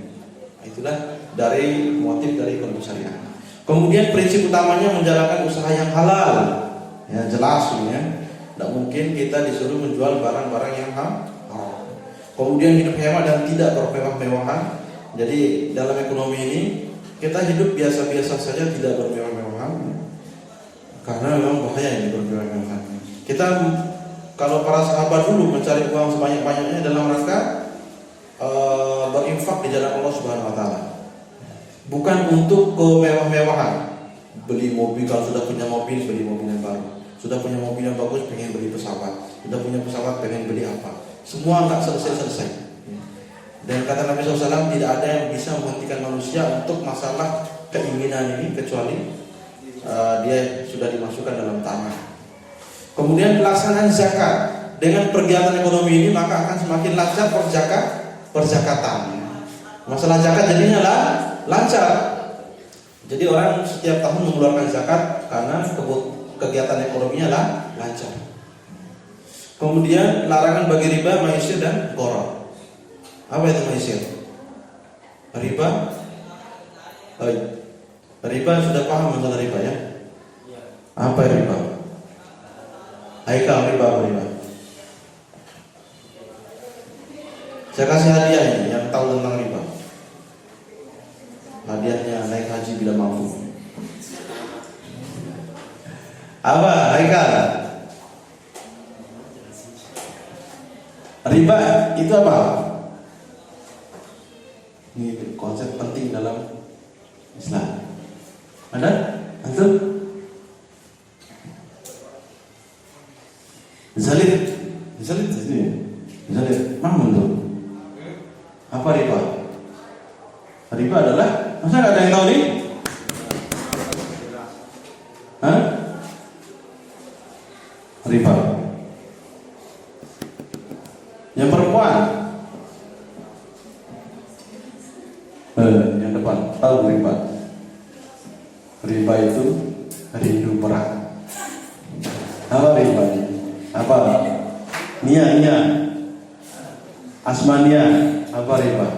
Nah, itulah dari motif dari ekonomi syariah. Kemudian prinsip utamanya menjalankan usaha yang halal, ya jelas ya. Nggak mungkin kita disuruh menjual barang-barang yang haram. Kemudian hidup hemat dan tidak bermewah-mewahan. Jadi dalam ekonomi ini kita hidup biasa-biasa saja, tidak bermewah-mewahan. Karena memang bahaya ini bermewah-mewahan. Kita kalau para sahabat dulu mencari uang sebanyak-banyaknya dalam rangka berinfak di jalan Allah Subhanahu wa Ta'ala. Bukan untuk kemewah-mewahan. Beli mobil, kalau sudah punya mobil beli mobil yang baru. Sudah punya mobil yang bagus pengen beli pesawat. Sudah punya pesawat pengen beli apa. Semua enggak selesai-selesai. Dan kata Nabi SAW, tidak ada yang bisa menghentikan manusia untuk masalah keinginan ini kecuali dia sudah dimasukkan dalam tanah. Kemudian pelaksanaan zakat. Dengan pergiatan ekonomi ini maka akan semakin lancar perjakatan. Masalah zakat jadinya lancar. Jadi orang setiap tahun mengeluarkan zakat karena kegiatan ekonominya lancar. Kemudian larangan bagi riba, maisir dan gharar. Apa itu maisir? Riba? Riba sudah paham masalah riba ya? Apa riba? Haikal, riba apa riba? Saya kasih hadiah ini yang tahu tentang riba. Hadiahnya naik haji bila mampu. Apa Haikal? Riba itu apa? Ini konsep penting dalam Islam. Ada? Antum? Zalit ini. Zalit. Mana itu? Apa riba? Riba adalah, masa nggak ada yang tahu nih? Hah? Riba. Yang perempuan. Yang depan. Tahu riba? Riba itu rindu perang. Apa riba? Apa? Nia. Asmania. Apa riba?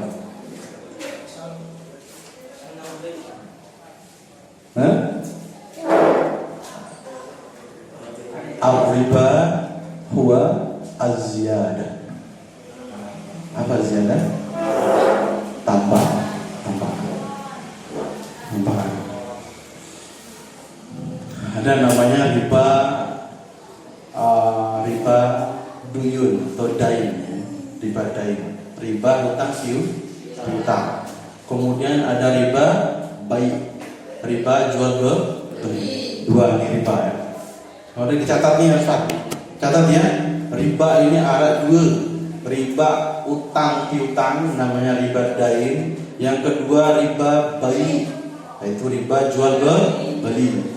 Al-riba huwa az-ziyadah. Apa ziyadah? Tambah. Ada namanya riba duyun atau dain, riba dain, riba hutang piutang. Kemudian ada riba baik, riba jual beli. Dua ini riba ya. Kalau dicatat nih Ustaz, catat ya. Riba ini ada dua, riba utang piutang namanya riba dain. Yang kedua riba baik, yaitu riba jual beli.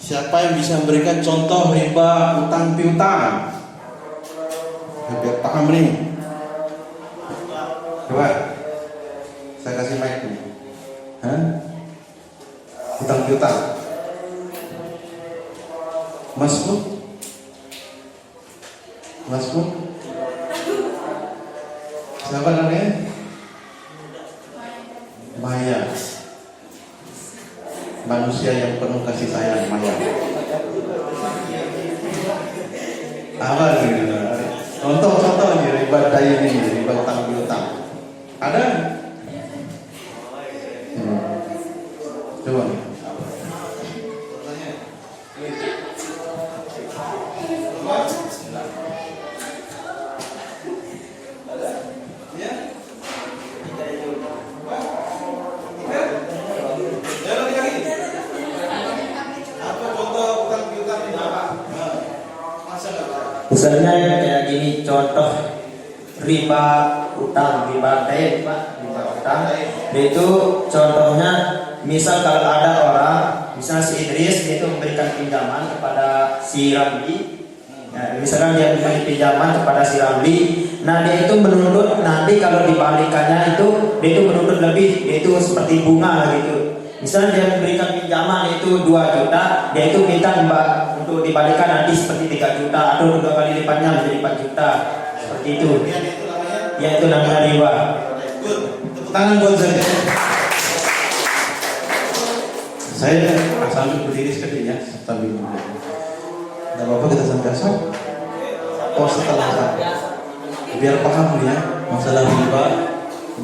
Siapa yang bisa memberikan contoh riba utang piutang? Biar paham nih. Coba, saya kasih mic nih. Utang piutang. Masuk. Siapa namanya? Maya. Manusia yang penuh kasih sayang, Maya. Apa nih? Contoh nih riba dain ini, riba utang piutang. Ada? Coba nih. Misalnya kayak gini contoh riba utang, riba dain, riba utang. Itu contohnya, misal kalau ada orang, misal si Idris itu memberikan pinjaman kepada si Ramli. Nah, misalkan dia memberi pinjaman kepada si Ramli, nah dia itu menuntut nanti kalau dibalikannya itu dia itu menuntut lebih, dia itu seperti bunga gitu. Misalnya dia memberikan pinjaman itu 2 juta, dia itu minta untuk dibalikan nanti seperti 3 juta atau 2 kali lipatnya menjadi 4 juta. Seperti itu. Ya itu namanya riba. Tepuk tangan buat saya sambil berdiri sekalian ya, sambil berdiri. Tidak apa-apa kita sampai asal. Setelah asal. Biar paham ya masalah riba,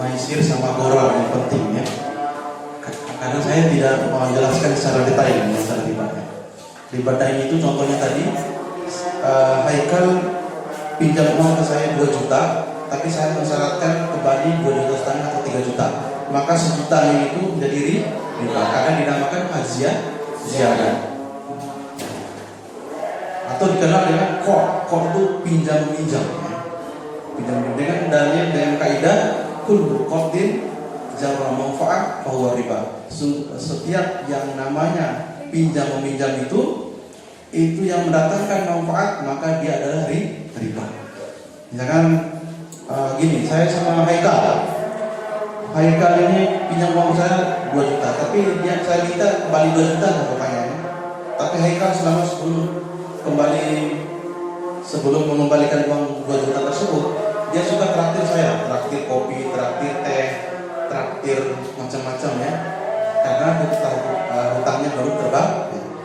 maisir sama gharar yang penting ya. Karena saya tidak mau menjelaskan secara detail masalah riba. Riba dain itu contohnya tadi, Haikal pinjam uang ke saya 2 juta, tapi saya mensyaratkan kembali 2,5 juta atau 3 juta. Maka sejutanya itu menjadi riba karena dinamakan ziyadah. Atau dikenal dengan kor itu pinjam-minjam. pinjam dengan dalil dengan kaidah kullu qardin jarra manfaat bahwa riba. Setiap yang namanya pinjam meminjam itu yang mendatangkan manfaat maka dia adalah riba. Misalkan gini, saya sama Haikal ini pinjam uang saya 2 juta, tapi saya minta kembali 2 juta pertanyaannya. Tapi Haikal selama sebelum mengembalikan uang 2 juta tersebut, dia suka traktir saya, traktir kopi, traktir teh, traktir macam-macam ya. Karena hutangnya baru terbang.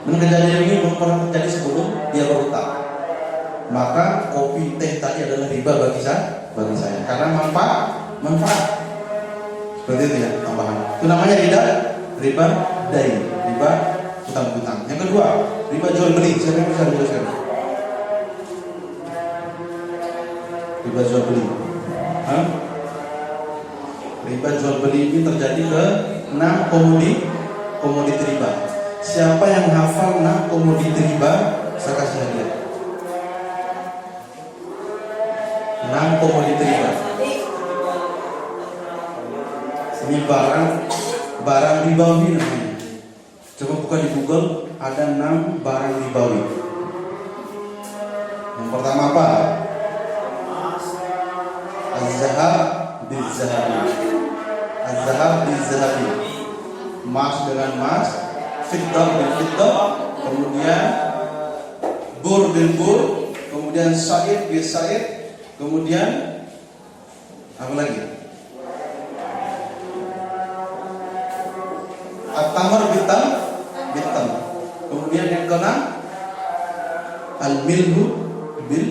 Dan kejadian ini belum pernah terjadi sebelum dia berhutang. Maka kopi teh tadi adalah riba bagi saya. Karena manfaat. Seperti itu ya tambahan. Itu namanya riba dain, riba hutang-hutang. Yang kedua, riba jual beli. Siapa yang bisa menjelaskan? Riba jual beli. Riba jual beli ini terjadi ke 6 komoditi riba. Siapa yang hafal 6 komoditi riba, saya kasih hadiah. 6 komoditi riba. Ini barang ribawi namanya. Coba buka di Google, ada 6 barang ribawi. Yang pertama apa? Az-zahab bil-zahabi. Az-zahab bil-zahabi. Emas dengan emas, fiddah bil-fiddah, kemudian bur bil-bur, kemudian sa'id bil-sa'id, kemudian apa lagi? At-tamar bitam. Kemudian yang keenam al-milhu bil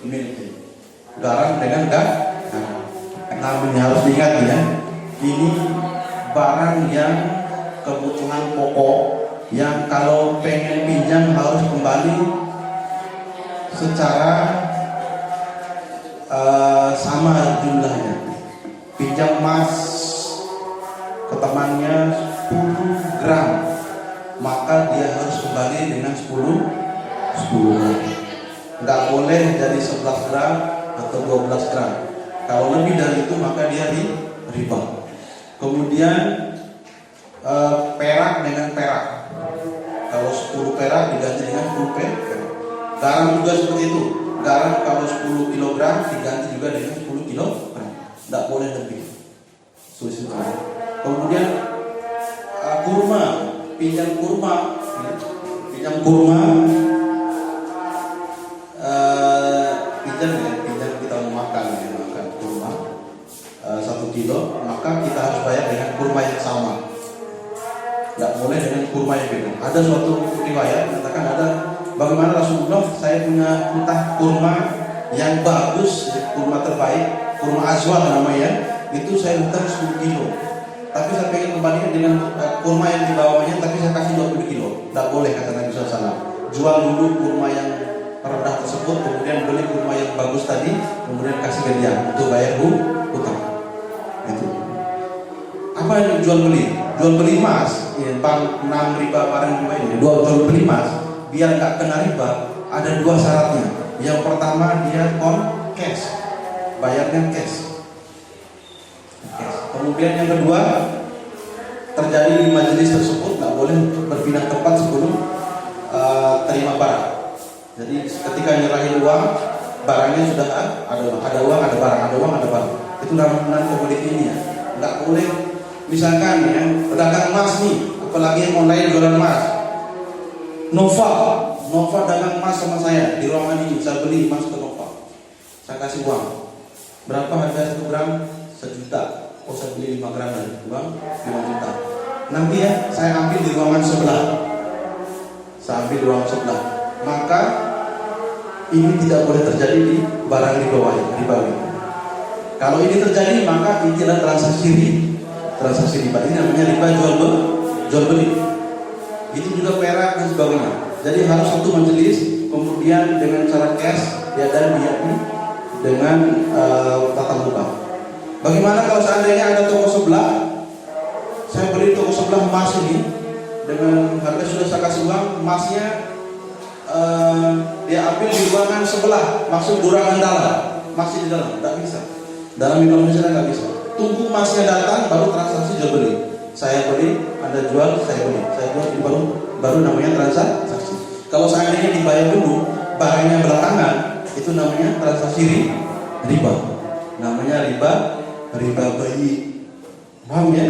milhi. Garam dengan garam. Namanya harus diingat ya. Ini barang yang kebutuhan pokok yang kalau pengen pinjam harus kembali secara sama jumlahnya. Pinjam emas ke temannya 10 gram, maka dia harus kembali dengan 10 gram. Nggak boleh jadi 11 gram atau 12 gram. Kalau lebih dari itu maka dia riba. Kemudian perak dengan perak. Kalau 10 perak diganti dengan 10 perak. Garam juga seperti itu. Garam kalau 10 kg diganti juga dengan 10 kg. Nggak boleh lebih. Kemudian kurma, pinjam kurma, pinjam kita mau makan kurma 1 kilo, maka kita harus bayar dengan kurma yang sama. Tidak boleh dengan kurma yang beda. Ada suatu riwayat mengatakan bagaimana Rasulullah, saya punya entah kurma yang bagus, kurma terbaik, kurma azwar namanya, itu saya hutang 10 kilo. Tapi saya pengen kembali dengan kurma yang dibawanya, tapi saya kasih 20 kilo. Tidak boleh, kata Nabi SAW. Jual dulu kurma yang rendah tersebut, kemudian beli kurma yang bagus tadi, kemudian kasih ke dia untuk bayar hutang. Itu. Apa yang jual beli? Jual beli emas. Ya, 6 riba barang riba ini. Jual beli emas. Biar nggak kena riba, ada 2 syaratnya. Yang pertama dia cash, bayarnya cash. Kemudian yang kedua, terjadi di majelis tersebut nggak boleh berpindah tempat sebelum terima barang. Jadi ketika nyerahin uang, barangnya sudah ada uang, ada barang, ada uang, ada barang. Itu namanya komoditi ini ya. Nggak boleh, misalkan yang pedagang emas nih, apalagi yang online jualan emas. Nova dagang emas sama saya di ruangan ini, saya beli emas ke Nova. Saya kasih uang. Berapa harga 1 gram? 1 juta. Oh, saya beli 5 gram dari uang 5 juta. Nanti ya saya ambil di ruangan sebelah. Maka ini tidak boleh terjadi di barang ribawi. Kalau ini terjadi maka ini adalah transaksi riba. Ini namanya riba jual beli. Itu juga perak dan sebagainya. Jadi harus satu majelis, kemudian dengan cara cash dan diakui dengan tatap muka. Bagaimana kalau seandainya ada toko sebelah, saya beli toko sebelah emas ini dengan harga sudah saya kasih uang, emasnya dia ambil di ruangan sebelah, maksud ruangan dalam, masih di dalam, tidak bisa. Dalam ekonomi syariah nggak bisa. Tunggu emasnya datang baru transaksi jual beli. Saya beli, Anda jual, saya beli. Saya jual, baru namanya transaksi. Kalau seandainya dibayar dulu, barangnya belakangan, itu namanya transaksi riba. Namanya riba bayi. Paham ya?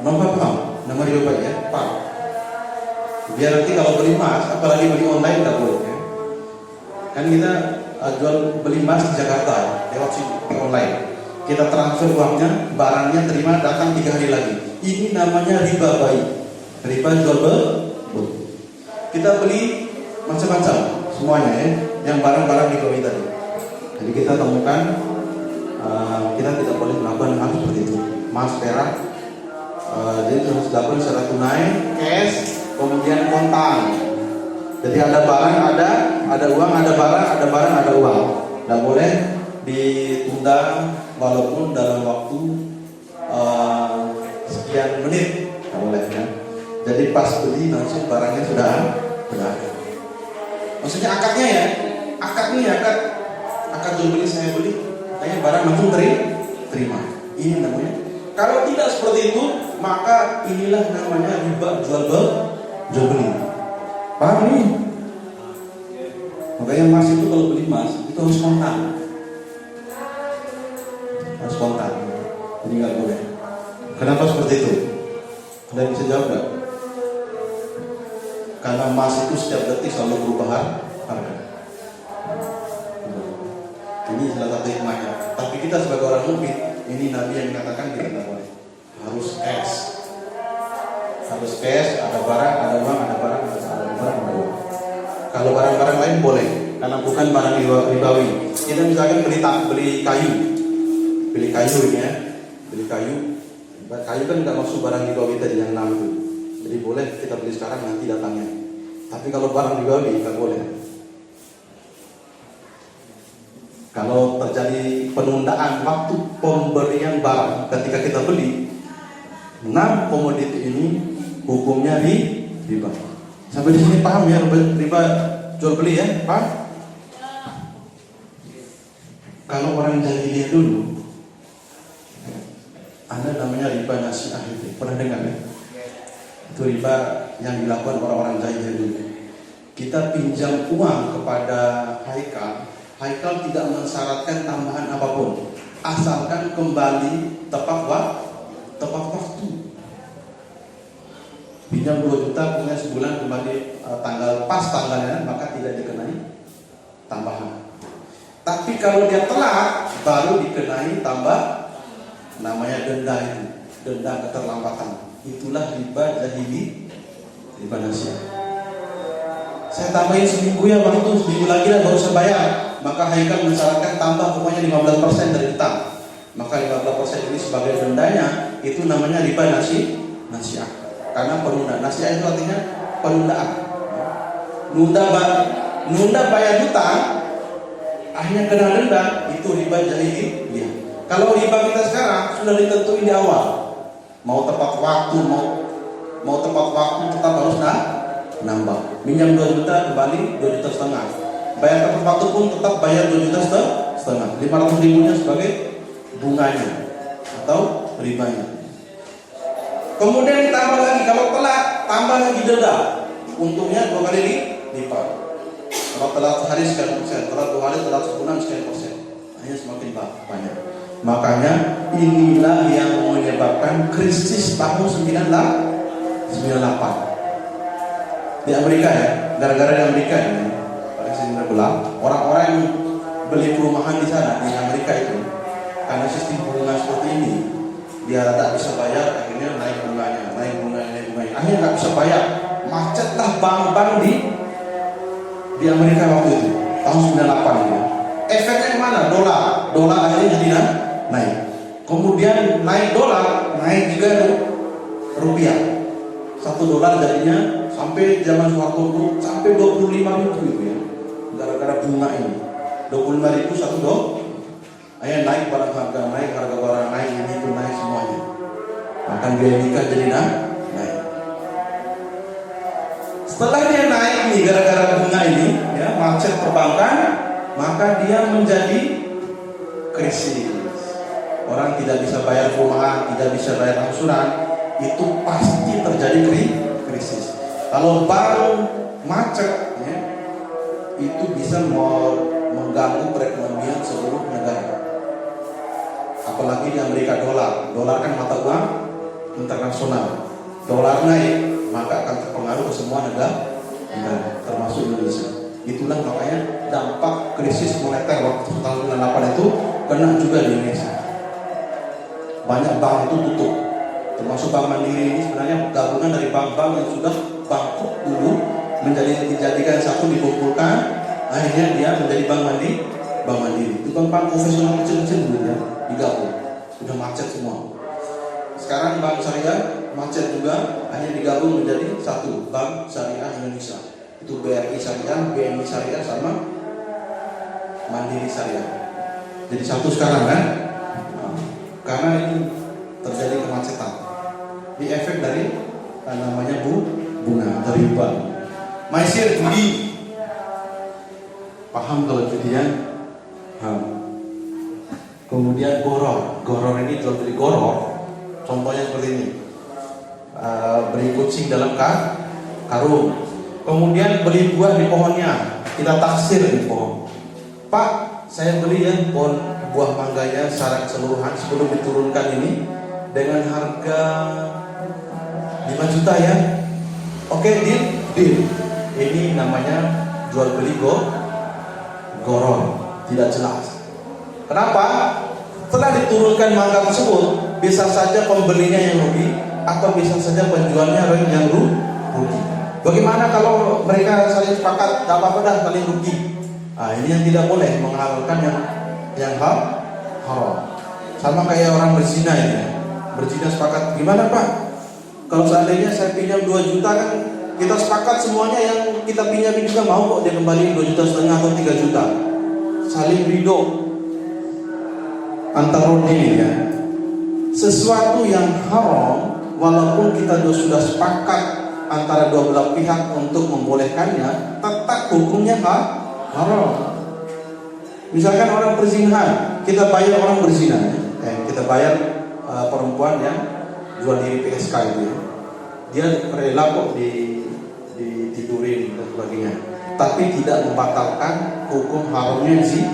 Paham? Nama riba bayi ya? Paham? Biar nanti kalau beli emas, apalagi beli online nggak boleh ya. Kan kita jual beli emas di Jakarta ya, lewat sini online. Kita transfer uangnya, barangnya terima datang 3 hari lagi. Ini namanya riba bayi. Riba jual beli. Kita beli macam-macam semuanya ya, yang barang-barang dibeli tadi. Jadi kita temukan kita tidak boleh melakukan hal seperti itu. Emas, perak, jadi harus dilakukan secara tunai, cash, kemudian kontan. Jadi ada barang, ada uang, ada barang, ada uang. Tidak boleh ditunda walaupun dalam waktu sekian menit, tidak boleh ya. Jadi pas beli langsung barangnya sudah ada. Maksudnya akadnya ya, akad jual beli saya beli, kayaknya barang langsung terima. Ini namanya. Kalau tidak seperti itu, maka inilah namanya riba jual beli. Paham nih? Makanya emas itu kalau beli emas itu harus kontan. Jadi nggak boleh. Kenapa seperti itu? Kalian bisa jawab nggak? Karena emas itu setiap detik selalu berubah harga. Ini salah satu hikmahnya. Tapi kita sebagai orang mukmin, ini Nabi yang mengatakan kita tidak boleh. Harus cash, ada barang, ada uang, ada barang, ada uang. Kalau barang-barang lain boleh, karena bukan barang ribawi. Kita misalkan beli kayu ini ya, kayu kan nggak masuk barang ribawi tadi yang 6 itu. Jadi boleh kita beli sekarang nanti datangnya. Tapi kalau barang ribawi nggak boleh. Kalau terjadi penundaan waktu pemberian barang ketika kita beli, 6 komoditi ini hukumnya riba. Sampai di sini paham ya riba jual beli ya, Pak? Kalau orang jahiliyah dulu, ada namanya riba nasi'ah itu. Pernah dengar ya? Itu riba yang dilakukan orang-orang jahiliyah dulu. Kita pinjam uang kepada Haikal tidak mensyaratkan tambahan apapun, asalkan kembali tepat waktu. Pinjam 2 juta, kemudian sebulan kembali tanggalnya, maka tidak dikenai tambahan. Tapi kalau dia telat, baru dikenai tambah, namanya denda keterlambatan. Itulah riba riba nasi'ah. Saya tambahin seminggu ya bang, itu seminggu lagi lah baru saya bayar. Maka Haikal mensyaratkan tambah pokoknya 15% dari utang. Maka 15% ini sebagai dendanya, itu namanya riba nasi'ah. Karena penundaan. Nasi'ah itu artinya penundaan. Nunda bayar utang, akhirnya kena denda, itu riba jahiliyah. Kalau riba kita sekarang sudah ditentuin di awal, mau tepat waktu, mau tepat waktu tetap harus nambah. Minjam 2 juta kembali 2,5 juta. Bayar tepat waktu pun tetap bayar 2,5 juta. 500 ribunya sebagai bunganya atau ribanya. Kemudian ditambah lagi, kalau telat tambah lagi denda. Untungnya 2 kali lipat. Kalau telat sehari sekian persen, telat 2 hari, telat sebulan sekian persen. Hanya semakin banyak. Makanya inilah yang menyebabkan krisis tahun 98 di Amerika ya. Gara-gara di Amerika ini, orang-orang yang beli perumahan di sana di Amerika itu, karena sistem bunga seperti ini, dia tak bisa bayar, akhirnya naik bunganya, akhirnya nggak bisa bayar, macetlah bank-bank di Amerika waktu itu tahun 98 itu. Efeknya kemana? Dolar akhirnya jadi naik. Kemudian naik dolar, naik juga rupiah. $1 jadinya sampai zaman Soeharto dulu sampai 25.000 gitu ya. Gara-gara bunga ini 25.000 $1. Akhirnya naik barang harga, naik harga barang, naik ini itu naik semuanya. Bahkan biaya nikah jadi naik. Setelah dia naik nih gara-gara bunga ini, ya macet perbankan, maka dia menjadi krisis. Orang tidak bisa bayar perumahan, tidak bisa bayar angsuran, itu pasti terjadi krisis. Kalau bank macet, ya, itu bisa mengganggu perekonomian seluruh negara. Apalagi di Amerika dolar kan mata uang internasional. Dolar naik, maka akan terpengaruh ke semua negara, termasuk Indonesia. Itulah makanya dampak krisis moneter waktu tahun 98 itu kena juga di Indonesia. Banyak bank itu tutup, termasuk Bank Mandiri ini sebenarnya gabungan dari bank-bank yang sudah bangkrut dulu dijadikan satu, dikumpulkan, akhirnya dia menjadi Bank Mandiri. Itu bank profesional kecil-kecil dulu ya, digabung, sudah macet semua. Sekarang Bank Syariah macet juga, akhirnya digabung menjadi satu, Bank Syariah Indonesia. Itu BRI Syariah, BNI Syariah sama Mandiri Syariah. Jadi satu sekarang kan? Karena ini terjadi kemacetan. Ini efek dari namanya bunga dari bank. Maisir judi. Paham kalau judi ya? Kemudian goror ini jual beli goror. Contohnya seperti ini. Beli kucing dalam karung. Kemudian beli buah di pohonnya. Kita taksir di pohon. Pak, saya beli ya pohon buah mangganya secara keseluruhan sebelum diturunkan ini dengan harga 5 juta ya. Oke, deal. Ini namanya jual beli goror, tidak jelas. Kenapa? Setelah diturunkan mangga tersebut, bisa saja pembelinya yang rugi atau bisa saja penjualnya yang rugi. Bagaimana kalau mereka saling sepakat, tak apa-apa dah saling rugi? Nah, ini yang tidak boleh, menghalalkan yang haram. Sama kayak orang berzina ya. Berzina sepakat, gimana Pak? Kalau seandainya saya pinjam 2 juta kan kita sepakat semuanya yang kita pinjam juga mau kok dia kembali 2,5 juta atau 3 juta. Saling ridho antara ini ya. Sesuatu yang haram walaupun kita sudah sepakat antara dua belah pihak untuk membolehkannya, tetap hukumnya haram. Misalkan orang berzina, kita bayar orang berzina, kita bayar perempuan yang jual diri PSK itu ya. Dia rela kok ditidurin dan sebagainya, tapi tidak membatalkan hukum haramnya zina.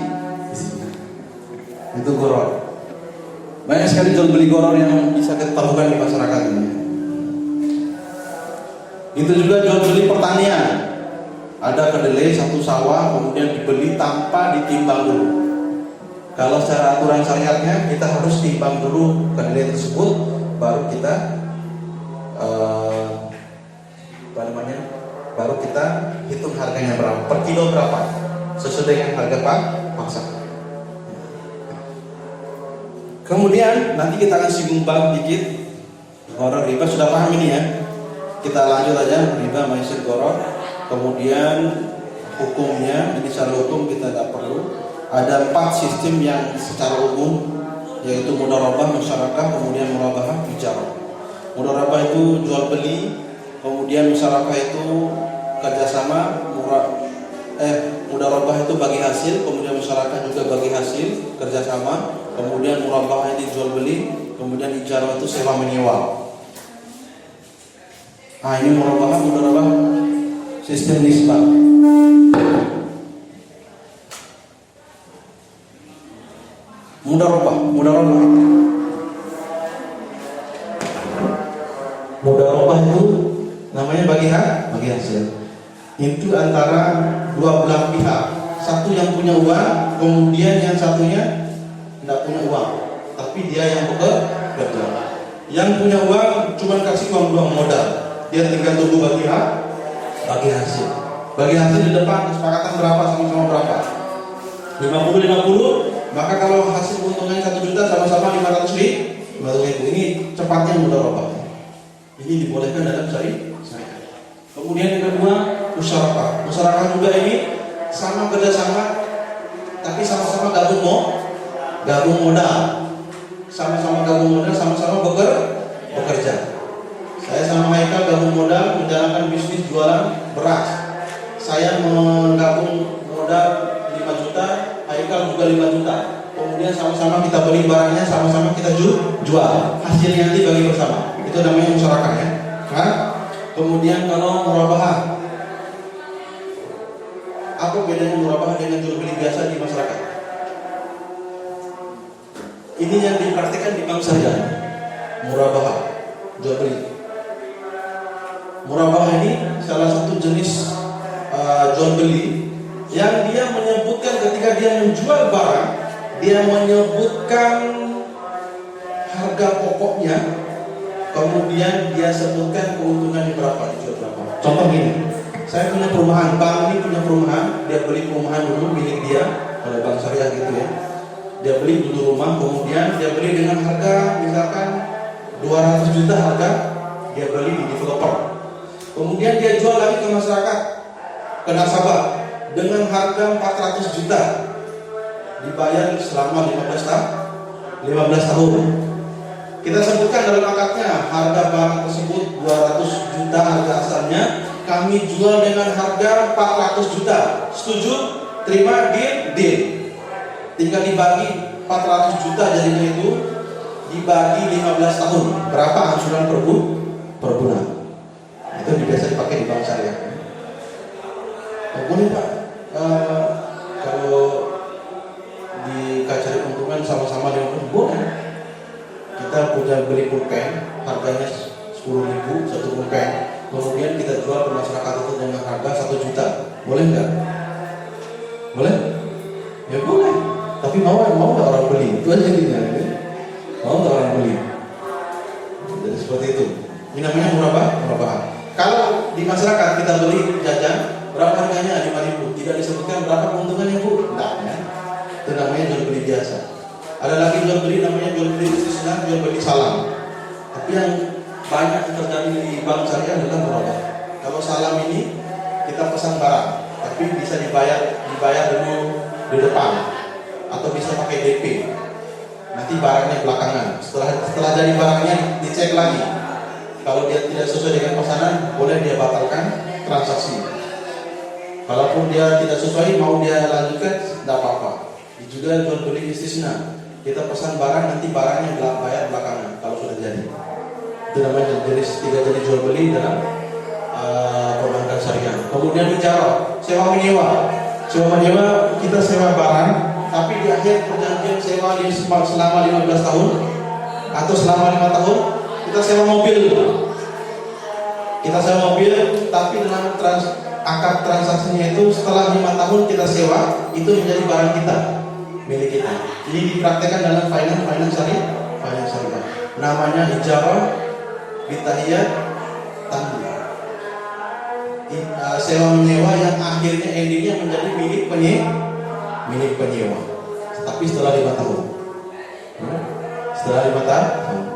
Itu goror. Banyak sekali jual beli goror yang bisa kita temukan di masyarakat ini. Itu juga jual beli pertanian. Ada kedelai satu sawah kemudian dibeli tanpa ditimbang dulu. Kalau secara aturan syariatnya kita harus timbang dulu kedelai tersebut, baru kita baru kita hitung harganya berapa, per kilo berapa, sesuai dengan harga pasar. Kemudian nanti kita akan singgung dikit goror riba, sudah paham ini ya. Kita lanjut aja riba maisir goror. Kemudian hukumnya, ini secara hukum kita tidak perlu. Ada 4 sistem yang secara umum, yaitu mudharabah, musyarakah, kemudian murabahah, ijarah. Mudharabah itu jual beli, kemudian musyarakah itu kerjasama, mudharabah itu bagi hasil, kemudian musyarakah juga bagi hasil, kerjasama, kemudian murabahah itu jual beli, kemudian ijarah itu sewa menyewa. Nah ini mudharabah sistem nisbah. Mudharabah itu namanya bagi hasil. Itu antara dua belah pihak. Satu yang punya uang, kemudian yang satunya tidak punya uang, tapi dia yang bekerja. Yang punya uang cuma kasih uang doang modal, dia tinggal tunggu bagi hasil. Bagi hasil di depan kesepakatan berapa, sama-sama berapa? 50-50. Maka kalau hasil untungnya 1 juta sama-sama 500 ribu. Ini cepatnya mudharabah. Ini dibolehkan dalam syariat. Kemudian yang kedua musyarakah. Musyarakah juga ini sama kerjasama, tapi sama-sama gabung modal. Sama-sama gabung modal, sama-sama bekerja. Saya sama Haikal gabung modal menjalankan bisnis jualan beras. Saya menggabung modal 5 juta, Haikal juga 5 juta. Kemudian sama-sama jual, hasilnya nanti bagi bersama. Itu namanya musyarakah ya. Nah, kemudian kalau murabahah, apa bedanya murabahah dengan jual beli biasa di masyarakat? Ini yang dipraktikkan di bank syariah. Murabahah, jual beli. Murabahah ini salah satu jenis jual beli yang dia menyebutkan ketika dia menjual barang, dia menyebutkan harga pokoknya, kemudian dia sebutkan keuntungannya berapa, dijual berapa. Contoh gini, saya punya perumahan, bank ini punya perumahan, dia beli perumahan dulu milik dia oleh bank syariah gitu ya. Dia beli dulu rumah, kemudian dia beli dengan harga misalkan 200 juta harga, dia beli di developer. Kemudian dia jual lagi ke masyarakat, ke nasabah dengan harga 400 juta, dibayar selama 15 tahun. Kita sebutkan dalam akadnya harga barang tersebut 200 juta harga asalnya, kami jual dengan harga 400 juta. Setuju? Terima? Deal. Tinggal dibagi 400 juta jadinya itu dibagi 15 tahun. Berapa angsuran per bulan? Itu biasa dipakai di bank syariah. Boleh Pak, kalau dikacari keuntungan sama-sama 50 boleh. Kita punya beli pulpen, harganya 10.000 satu pulpen, kemudian kita jual ke masyarakat itu dengan harga 1 juta, boleh nggak? Boleh? Ya boleh. Tapi mau nggak orang beli? Itu aja intinya. Mau nggak orang beli? Jadi seperti itu. Ini namanya murabahah. Kalau di masyarakat kita beli jajan, berapa harganya? 5.000. Tidak disebutkan berapa keuntungannya Bu? Tidak ya. Itu namanya jual beli biasa. Ada lagi jual beli namanya jual beli istisna, jual beli salam. Tapi yang banyak terjadi di bank syariah adalah murabahah. Kalau salam ini kita pesan barang, tapi bisa dibayar dulu di depan, atau bisa pakai DP. Nanti barangnya belakangan. Setelah jadi barangnya dicek lagi. Kalau dia tidak sesuai dengan pesanan, boleh dia batalkan transaksi. Kalaupun dia tidak sesuai, mau dia lanjutkan, tidak apa-apa. Juga jual beli istisna. Kita pesan barang, nanti barangnya bayar belakangan kalau sudah jadi. Itu namanya tiga jenis jual beli dalam perbankan syariah. Kemudian bicara sewa menyewa. Sewa menyewa, kita sewa barang, tapi di akhir perjanjian sewa selama 15 tahun atau selama 5 tahun, kita sewa mobil. Kita sewa mobil, tapi dalam akad transaksinya itu setelah 5 tahun kita sewa, itu menjadi barang kita, milik kita. Jadi dipraktekkan dalam finance syariah. Namanya ijarah bitahiyat tamlik. Sewa menyewa yang akhirnya endingnya menjadi milik penyewa. Tapi setelah 5 tahun. Setelah 5 tahun,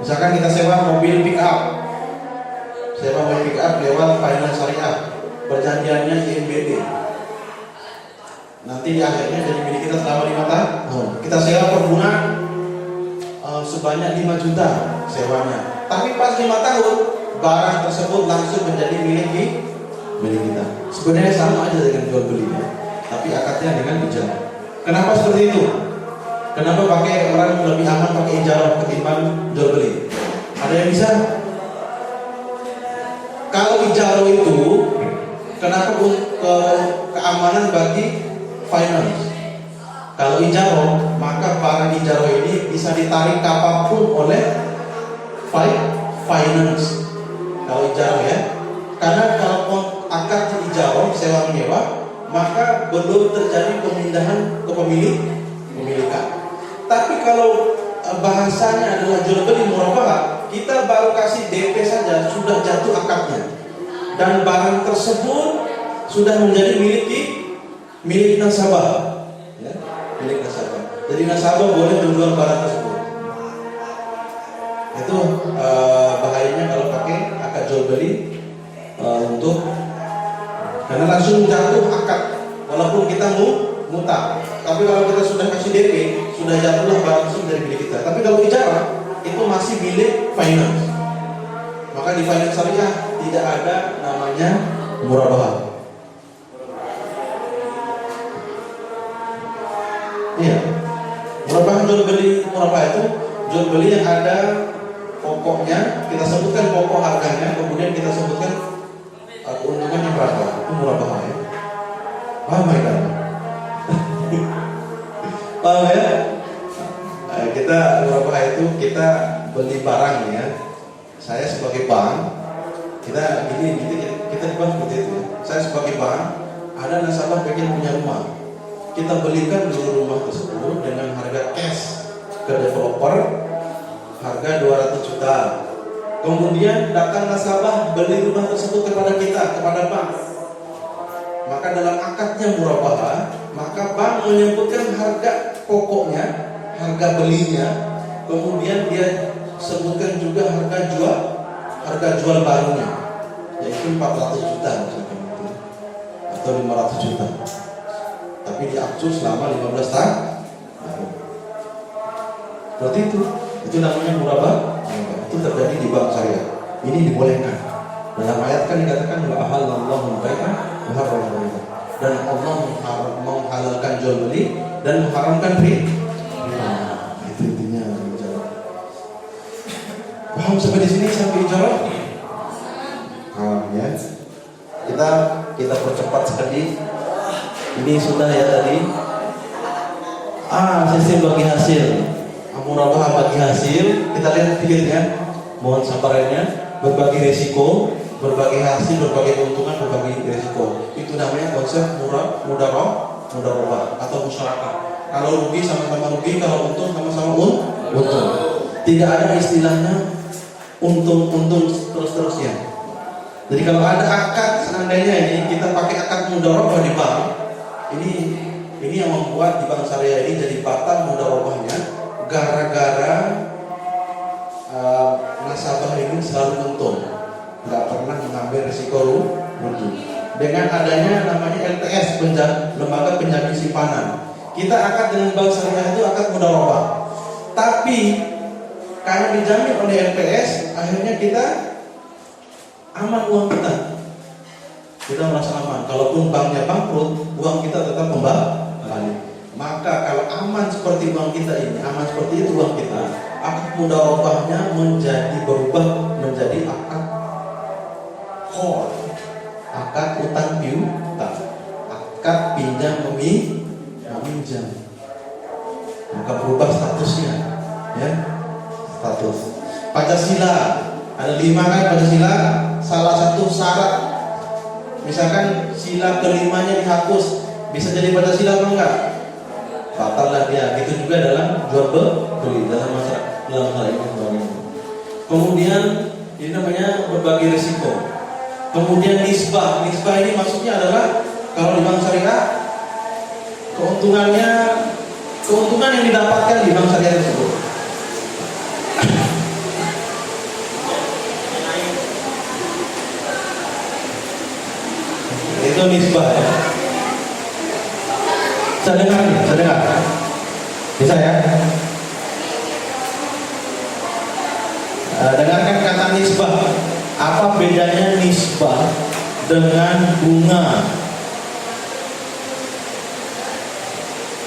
misalkan kita sewa mobil pick up. Sewa mobil pick up lewat finance syariah. Perjanjiannya IMBD. Nanti di akhirnya jadi milik kita selama 5 tahun. Kita sewa per bulan sebanyak 5 juta sewanya. Tapi pas 5 tahun barang tersebut langsung menjadi milik kita. Sebenarnya sama aja dengan jual beli, tapi akadnya dengan ijarah. Kenapa seperti itu? Kenapa pakai orang lebih aman pakai ijarah ketimbang jual beli? Ada yang bisa? Kalau ijarah itu, kenapa keamanan bagi finance? Kalau ijarah, maka barang ijarah ini bisa ditarik kapanpun oleh finance. Kalau ijarah ya, karena kalau akad ijarah sewa menyewa, maka belum terjadi pemindahan ke pemilikan. Tapi kalau bahasanya adalah jual beli murabahah, kita baru kasih DP saja sudah jatuh akadnya, dan barang tersebut sudah menjadi milik nasabah. Ya, milik nasabah. Jadi nasabah boleh menjual barang tersebut. Itu bahayanya kalau pakai akad jual beli karena langsung jatuh akad, walaupun kita mutar. Tapi kalau kita sudah kasih DP, sudah jatuhlah barang tersebut dari milik kita. Tapi kalau ijarah itu masih milik finance. Maka di finance syariah tidak ada namanya murabahah. Iya. Murabahah jual beli murabahah itu Jual beli yang ada pokoknya, kita sebutkan pokok harganya, kemudian kita sebutkan keuntungannya berapa. Itu murabahah ya. Paham mereka? Paham ya? Kita murabahah itu kita beli barang ya. Saya sebagai bank, kita di bank seperti itu ya. Saya sebagai bank, ada nasabah pengen punya rumah. Kita belikan dulu rumah tersebut dengan harga cash ke developer, harga 200 juta. Kemudian datang nasabah beli rumah tersebut kepada kita, kepada bank. Maka dalam akadnya murabahah, maka bank menyebutkan harga pokoknya, harga belinya, kemudian dia sebutkan juga harga jual barunya, yaitu 400 juta misalkan itu, atau 500 juta. Tapi diatur selama 15 tahun. Berarti itu namanya murabahah. Itu terjadi di bank syariah. Ini dibolehkan. Dalam ayat kan dikatakan wa ahallallahu al-bai'a wa harrama riba. Dan Allah menghalalkan jual beli dan mengharamkan riba. Itu intinya. Paham sampai di sini, sampai ijarah? Paham ya? Kita percepat sekali. Ini sudah ya tadi. Sistem bagi hasil. Murabahah bagi hasil. Kita lihat ya. Mohon sabarnya. Berbagi risiko, berbagi hasil, berbagi keuntungan, berbagi risiko. Itu namanya konsep mudarabah atau musyarakah. Kalau rugi sama-sama rugi, kalau untung sama-sama untung. Tidak ada istilahnya untung terus-terusnya. Jadi kalau ada akad, seandainya ini kita pakai akad mudarabah di bank, ini yang membuat di bank syariah ini jadi batal mudarabahnya, gara-gara nasabah ini selalu untung, nggak pernah mengambil risiko rugi. Dengan adanya namanya LPS, lembaga penjamin simpanan, kita akad dengan bank syariah itu akad mudarabah. Tapi karena dijamin oleh LPS, akhirnya kita aman uang kita. Kita merasa aman. Kalaupun banknya bangkrut, uang kita tetap kembali. Maka kalau aman seperti uang kita ini, aman seperti itu uang kita, akad mudarabahnya berubah menjadi akad khol, akad utang piutang, akad pinjam meminjam. Maka berubah statusnya, ya, status. Pancasila ada 5 kan Pancasila. Salah satu syarat, misalkan sila kelimanya dihapus, bisa jadi Pancasila apa enggak? Batallah dia. Itu juga dalam jual beli dalam masalah ini. Kemudian ini namanya berbagi risiko. Kemudian nisbah. Nisbah ini maksudnya adalah kalau di bank syariah, keuntungan yang didapatkan di bank syariah tersebut. Itu nisbah ya. Saya dengar. Bisa ya? Dengarkan kata nisbah. Apa bedanya nisbah dengan bunga?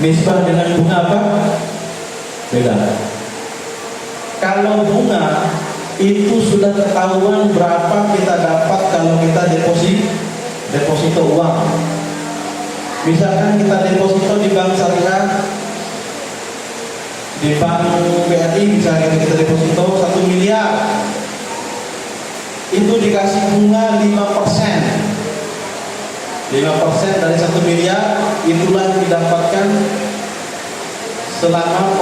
Nisbah dengan bunga apa? Beda. Kalau bunga itu sudah ketahuan berapa kita dapat kalau kita deposito uang. Misalkan kita deposito di bank syariah, di bank BRI misalnya kita deposito 1 miliar, itu dikasih bunga 5%. 5% dari 1 miliar itulah yang didapatkan selama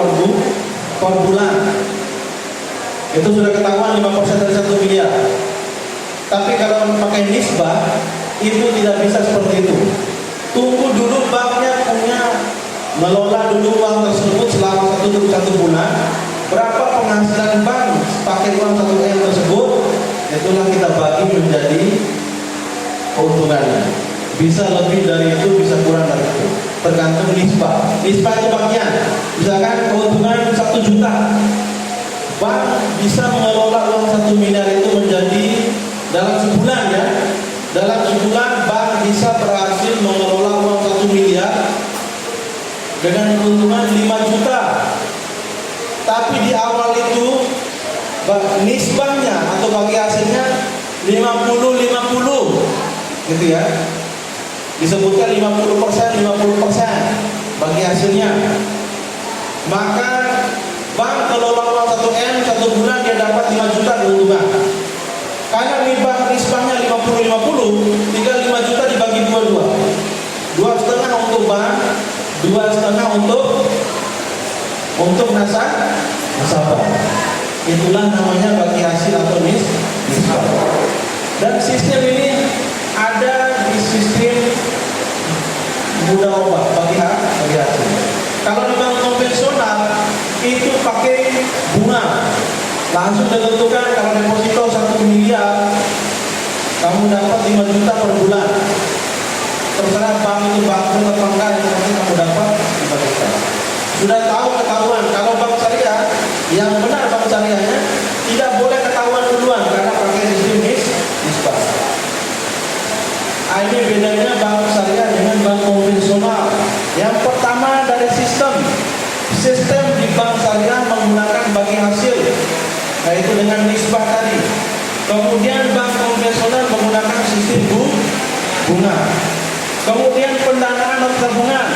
per bulan. Itu sudah ketahuan 5% dari 1 miliar. Tapi kalau pakai nisbah itu tidak bisa seperti itu. Tunggu dulu banknya ngelola dulu uang tersebut selama satu bulan. Berapa penghasilan bank pakai uang 1 M tersebut, itulah kita bagi menjadi keuntungannya. Bisa lebih dari itu, bisa kurang dari itu, tergantung nisbah. Nisbah itu bagian. Misalkan keuntungan 1 juta, bank bisa mengelola uang 1 miliar itu menjadi dalam sebulan ya. Dalam sebulan bank bisa berhasil mengelola uang 1 miliar dengan keuntungan 5 juta. Tapi di awal nisbahnya atau bagi hasilnya 50-50 gitu ya. Disebutkan 50% bagi hasilnya. Maka bank kelola uang 1M 1 bulan dia dapat 5 juta keuntungan. Karena nisbahnya 50-50, tinggal 5 juta dibagi 2-2 untuk bank, 2,5 untuk nasabah. Itulah namanya bagi hasil atau nisbah. Dan sistem ini ada di sistem mudharabah bagi hasil. Kalau di bank konvensional itu pakai bunga, langsung ditentukan. Kalau deposito 1 miliar, kamu dapat 5 juta per bulan. Terserah bank itu bangkrut atau enggak, yang penting kamu dapat 5 juta. Sudah ketahuan. Kalau bank syariah, yang benar bank syariahnya tidak boleh ketahuan duluan karena pakai sistem nisbah. Ini bedanya bank syariah dengan bank konvensional. Yang pertama dari sistem di bank syariah menggunakan bagi hasil, yaitu dengan nisbah tadi. Kemudian bank konvensional menggunakan sistem bunga. Kemudian pendanaan non tabungan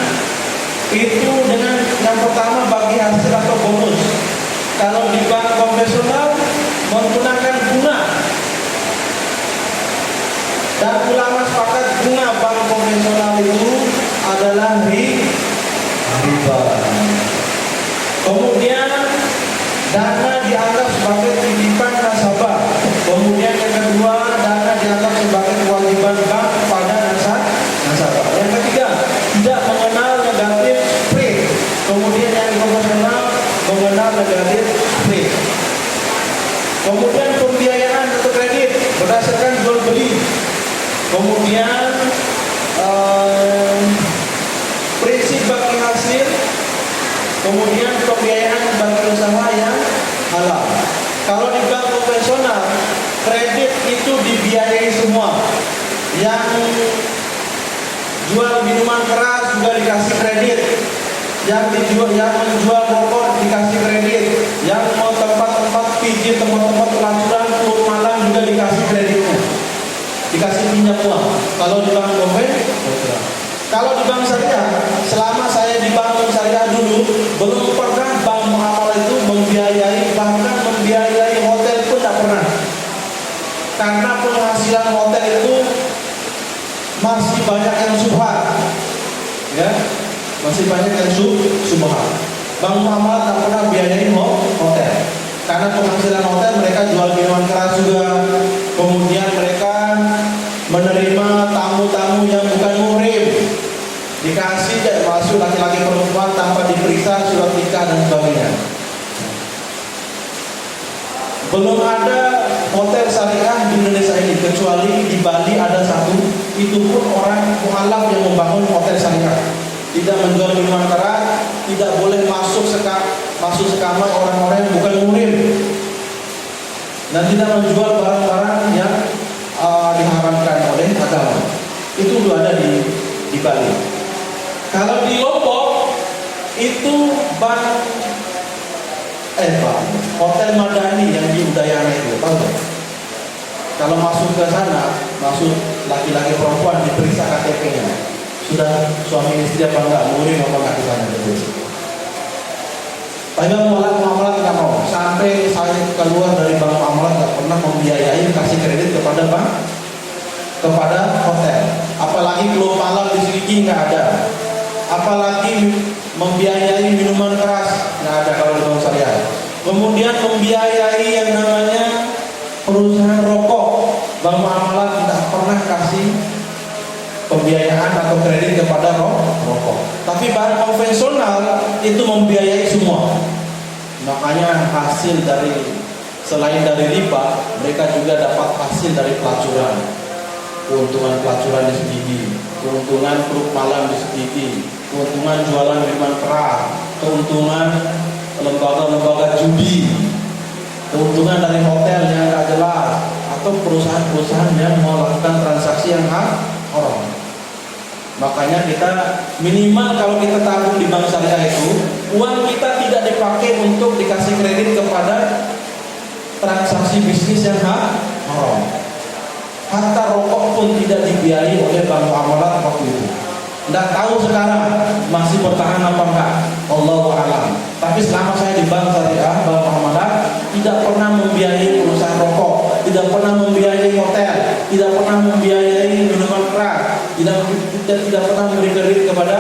itu dengan yang pertama bagi hasil atau bonus. Kalau di bank konvensional menggunakan bunga. Dan ulama sepakat bunga bank konvensional itu adalah riba. Kemudian dana dianggap sebagai titipan nasabah. Kemudian yang kedua, dana dianggap sebagai kewajiban bank pada nasabah. Yang ketiga, tidak mengenal negatif spread. Kemudian yang konvensional mengenal negatif spread. Kemudian pembiayaan untuk kredit berdasarkan jual beli. Kemudian prinsip bagi hasil. Kemudian pembiayaan bagi usaha yang halal. Kalau di bank konvensional, kredit itu dibiayai semua. Yang jual minuman keras juga dikasih kredit. Yang menjual rokok dikasih kredit. Yang mau tempat-tempat pijit, tempat-tempat pelacuran, klub malam juga dikasih kreditnya. Dikasih pinjam uang. Kalau di bank konvensional. Kalau di bank syariah, selama saya di bank syariah dulu, belum pernah bank muamalah itu membiayai, bahkan membiayai hotel pun tidak pernah. Karena penghasilan hotel itu masih banyak yang subhat, ya, masih banyak yang subhat. Bank muamalah tidak pernah biayai hotel, karena penghasilan hotel mereka jual minuman keras juga. Kemudian mereka menerima tamu-tamu yang bukan muhrim, dikasih masuk laki-laki perempuan tanpa diperiksa surat nikah dan sebagainya. Belum ada hotel syariah di Indonesia ini, kecuali di Bali ada satu, itu pun orang mualaf yang membangun hotel syariah. Tidak menjual minuman keras, tidak boleh masuk sekamar orang-orang yang bukan muhrim, dan tidak menjual barang-barang yang diharamkan oleh agama. Itu sudah ada di Bali. Kalau di Lombok itu Hotel Madani yang di Udayana itu, tahu nggak? Kalau masuk ke sana, masuk laki-laki perempuan diperiksa KTP-nya. Sudah suami istri apa enggak, muhrim apa enggak di sana gitu. Tapi muamalah tidak mau. Sampai saya keluar dari bank muamalah tidak pernah membiayai kasih kredit kepada hotel. Apalagi klub malam di Sigi nggak ada. Apalagi membiayai minuman keras nggak ada kalau di bank syariah. Kemudian membiayai yang namanya perusahaan rokok, bank muamalah tidak pernah kasih pembiayaan atau kredit kepada rokok. Tapi bank konvensional itu membiayai semua. Makanya hasil dari selain dari riba, mereka juga dapat hasil dari pelacuran. Keuntungan pelacuran di Sedidi, keuntungan klub malam di Sedidi, keuntungan jualan minuman keras, keuntungan lembaga-lembaga judi, keuntungan dari hotel yang tidak jelas, atau perusahaan-perusahaan yang melakukan transaksi yang haram. Makanya kita minimal kalau kita tabung di bank syariah itu, uang kita tidak dipakai untuk dikasih kredit kepada transaksi bisnis yang haram. Hatta rokok pun tidak dibiayai oleh bank muamalat waktu itu. Tidak tahu sekarang masih bertahan apa enggak, Allahu a'lam. Tapi selama saya di bank syariah, bank muamalat tidak pernah membiayai perusahaan rokok, tidak pernah membiayai hotel, tidak pernah membiayai minuman keras, tidak pernah memberi kredit kepada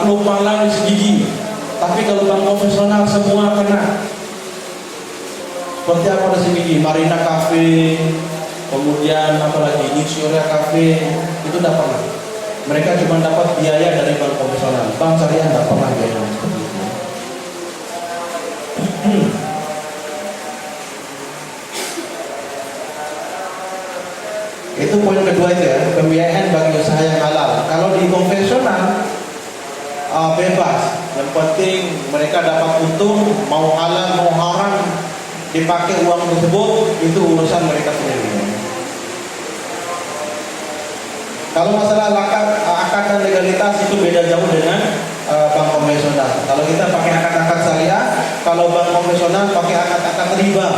klub malam di Segigi. Tapi kalau bank konvensional semua kena. Seperti apa di Segigi, Marina Cafe, kemudian apalagi Insuria Cafe, itu tidak pernah. Mereka cuma dapat biaya dari bank konvensional. Bank syariah tidak pernah biaya seperti itu. Itu poin kedua itu ya, pembiayaan bagi usaha yang halal. Kalau di konvensional bebas, yang penting mereka dapat untung, mau halal mau haram dipakai uang tersebut, itu urusan mereka sendiri. Kalau masalah akad dan legalitas itu beda jauh dengan bank konvensional. Kalau kita pakai akad-akad syariah, kalau bank konvensional pakai akad-akad riba.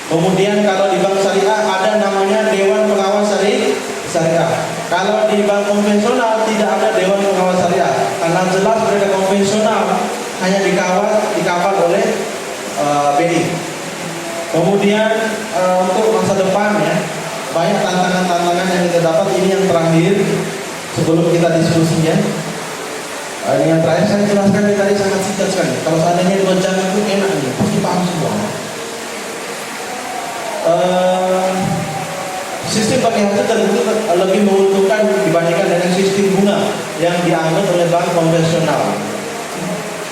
Kemudian kalau di bank syariah ada namanya Dewan Pengawas Syariah. Kalau di bank konvensional tidak ada Dewan Pengawas Syariah, karena jelas mereka konvensional hanya dikawal oleh BI. Kemudian untuk masa depan ya, banyak tantangan-tantangan yang kita dapat. Ini yang terakhir sebelum kita diskusinya. Ini yang terakhir saya jelaskan tadi sangat singkat sekali. Kalau seandainya 2 jam itu enak nih, pasti paham semua. Sistem bagi hasil tentu lebih menguntungkan dibandingkan dengan sistem bunga yang dianggap oleh bank konvensional.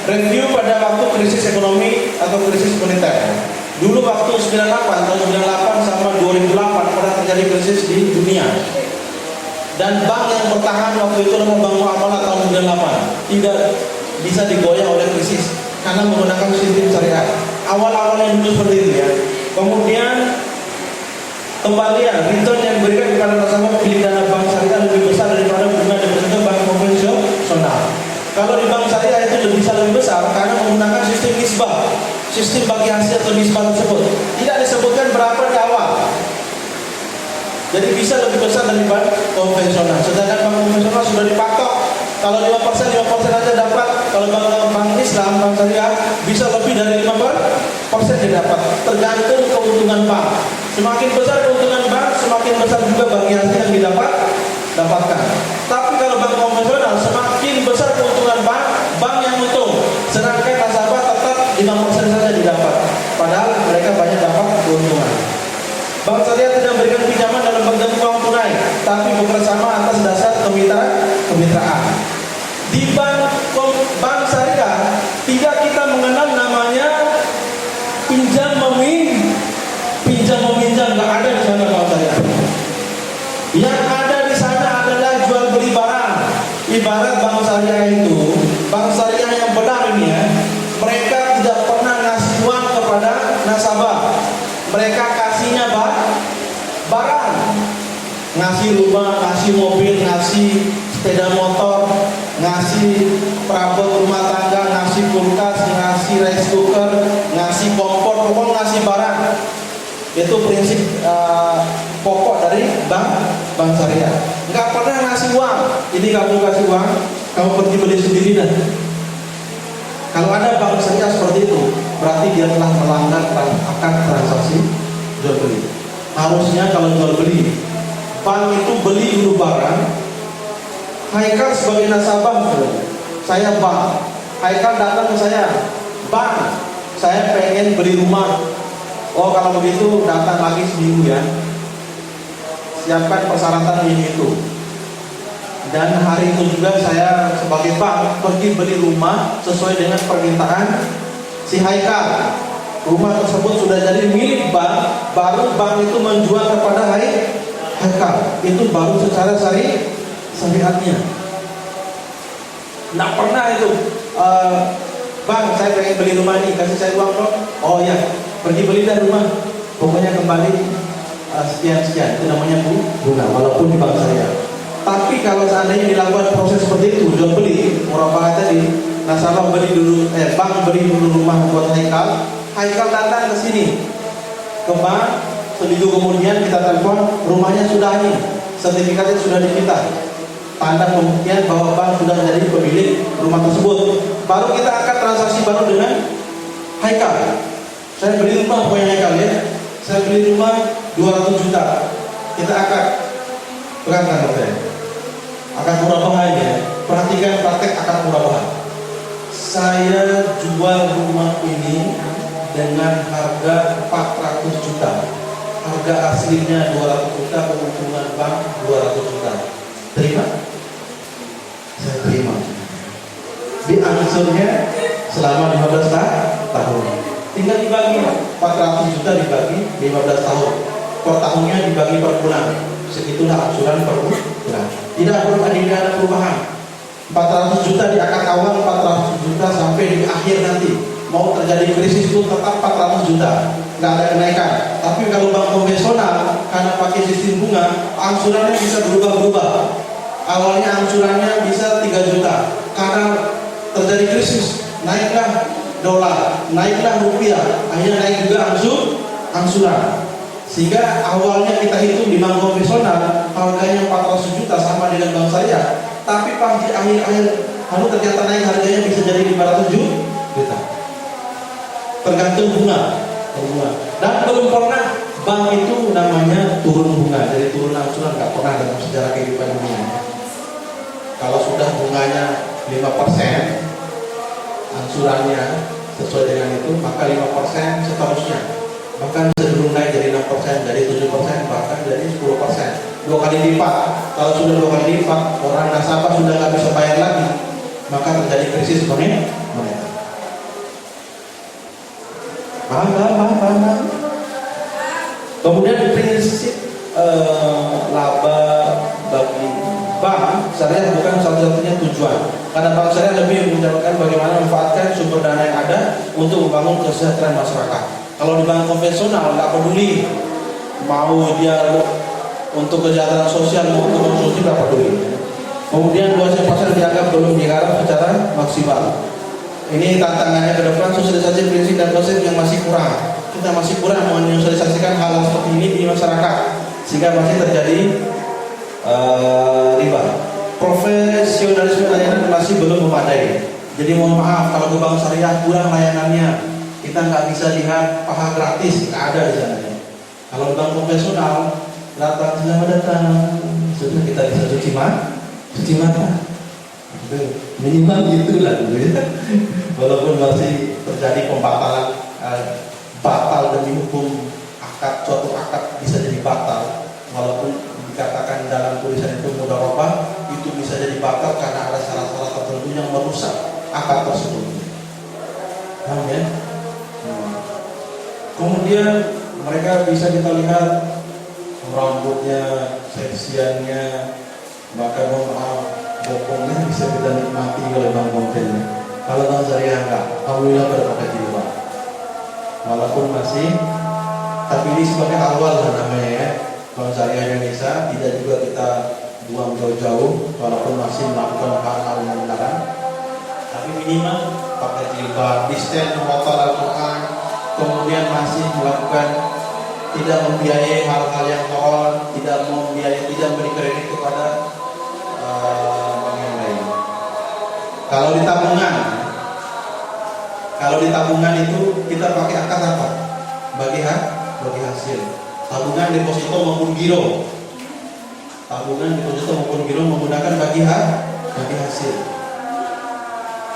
Review pada waktu krisis ekonomi atau krisis moneter. Dulu waktu 98, tahun 98 sama 2008 pernah terjadi krisis di dunia. Dan bank yang bertahan waktu itu adalah bank muamalah tahun 98. Tidak bisa digoyah oleh krisis karena menggunakan sistem syariah. Awal-awalnya dulu seperti itu ya. Kemudian kembalian return yang diberikan kepada nasabah pilih dana bank syariah lebih besar daripada bunga deposito bank konvensional. Kalau di bank syariah itu bisa lebih besar karena menggunakan sistem nisbah, sistem bagi hasil atau nisbah tersebut. Tidak disebutkan berapa di awal. Jadi bisa lebih besar dari bank konvensional. Sedangkan bank konvensional sudah dipatok. Kalau 5% aja dapat. Kalau bank Islam, bank syariah bisa lebih dari 5% didapat. Tergantung keuntungan bank. Semakin besar keuntungan bank, semakin besar juga bagi hasil yang dapatkan. Tapi kalau bank konvensional, semakin besar keuntungan bank yang untung. Sedangkan nasabah tetap 5% saja didapat. Padahal mereka banyak dapat keuntungan. Bank syariah tidak memberikan pinjaman dalam bentuk uang tunai, tapi bekerjasama atas dasar kemitraan. Di bank syariah tidak kita mengenal namanya pinjam meminjam, nggak ada di sana bank syariah. Yang ada di sana adalah jual beli barang. Ibarat bank syariah itu, bank syariah yang benar ini ya, mereka tidak pernah ngasih uang kepada nasabah. Mereka kasihnya barang, ngasih rumah, ngasih mobil, ngasih sepeda motor, ngasih perabot rumah tangga, ngasih kulkas, ngasih rice cooker, ngasih kompor, pokoknya ngasih barang. Itu prinsip pokok dari bank syariah. Nggak pernah ngasih uang. Ini kamu kasih uang, kamu pergi beli sendiri dah. Kalau ada bank syariah seperti itu, berarti dia telah melanggar akad transaksi jual beli. Harusnya kalau jual beli, bank itu beli dulu barang. Haikal sebagai nasabah, saya bank. Haikal datang ke saya, bank, saya pengen beli rumah. Oh kalau begitu datang lagi seminggu ya. Siapkan persyaratan ini itu. Dan hari itu juga saya sebagai bank pergi beli rumah sesuai dengan permintaan si Haikal. Rumah tersebut sudah jadi milik bank, baru bank itu menjual kepada Haikal. Itu baru secara syariatnya. Nggak pernah itu bang saya pengen beli rumah ini, kasih saya uang dong. Oh ya, pergi beli dah rumah, pokoknya kembali sekian-sekian. Itu namanya bunga, walaupun di bank syariah. Tapi kalau seandainya dilakukan proses seperti itu, jual beli, murabahah tadi, nasabah beri dulu, bank beri dulu rumah buat Haikal. Haikal datang ke sini ke bank, seminggu kemudian kita telepon, rumahnya sudah ini, sertifikatnya sudah diminta, tanda pembuktian bahwa bank sudah jadi pemilik rumah tersebut. Baru kita angkat transaksi baru dengan Haikal. Saya beli rumah punya Haikal ya, saya beli rumah 200 juta, kita akad. Perhatikan saya, akad murabaha ya. Perhatikan praktek akad murabaha. Saya jual rumah ini dengan harga 400 juta. Harga aslinya 200 juta, keuntungan bank 200 juta. Terima? Saya terima. Diangsurnya selama 15 tahun. Tinggal dibagi 400 juta dibagi 15 tahun. Per tahunnya dibagi per bulan. Segitulah angsuran per bulan. Tidak perlu ada perubahan. 400 juta di akad awal, 400 juta sampai di akhir nanti. Mau terjadi krisis itu tetap 400 juta, nggak ada kenaikan. Tapi kalau bank konvensional, karena pakai sistem bunga, angsurannya bisa berubah-ubah. Awalnya angsurannya bisa 3 juta, karena terjadi krisis, naiklah dolar, naiklah rupiah, akhirnya naik juga angsuran. Sehingga awalnya kita hitung di bank konvensional harganya 400 juta sama dengan bank syariah, tapi pas di akhir-akhir lalu ternyata naik harganya bisa jadi 500 juta. Tergantung bunga. Dan belum pernah bank itu namanya turun bunga, jadi turun angsuran nggak pernah dalam sejarah kehidupan dunia. Kalau sudah bunganya 5%, angsurannya sesuai dengan itu, maka 5% seterusnya. Bahkan sebelum naik jadi 6%, jadi 7%, bahkan jadi 10%. 2 kali lipat. Kalau sudah 2 kali lipat, orang nasabah sudah nggak bisa bayar lagi, maka terjadi krisis moneter. Paham. Kemudian prinsip laba bagi bank syariah bukan satu-satunya tujuan. Karena bank syariah lebih menjalankan bagaimana memanfaatkan sumber dana yang ada untuk membangun kesejahteraan masyarakat. Kalau di bank konvensional nggak peduli, mau dia untuk kesejahteraan sosial mau untuk konsumsi nggak peduli. Kemudian luasnya pasar dianggap belum digarap secara maksimal. Ini tantangannya ke depan, sosialisasi prinsip dan konsep yang masih kurang. Kita masih kurang menyosialisasikan hal seperti ini di masyarakat, sehingga masih terjadi riba. Profesionalisme layanan masih belum memadai. Jadi mohon maaf kalau ke bank syariah kurang layanannya. Kita nggak bisa lihat paha gratis, nggak ada di sana. Kalau bank konvensional datang, selamat datang, sudah kita bisa cuci mata. Minimal gitulah dulu ya. Walaupun masih terjadi pembatalan, batal demi hukum akad, suatu akad bisa jadi batal. Walaupun dikatakan dalam tulisan itu mudharabah, itu bisa jadi batal karena ada syarat-syarat tertentu yang merusak akad tersebut. Paham ya? Kemudian mereka bisa kita lihat rambutnya, seksiannya, bahkan bokongnya bisa kita nikmati oleh bank konvensional. Kalau bank syariah enggak, alhamdulillah berpakai jilbab. Walaupun masih, tapi ini sebagai awal lah namanya ya. Bank syariah Indonesia tidak juga kita buang jauh-jauh, walaupun masih melakukan hal-hal yang dilarang. Tapi minimal pakai jilbab, distain memotong Al-Quran, kemudian masih melakukan tidak membiayai hal-hal yang haram, tidak beri kredit kepada Kalau di tabungan itu kita pakai akad apa? Bagi hasil. Tabungan deposito maupun giro. Menggunakan bagi hasil.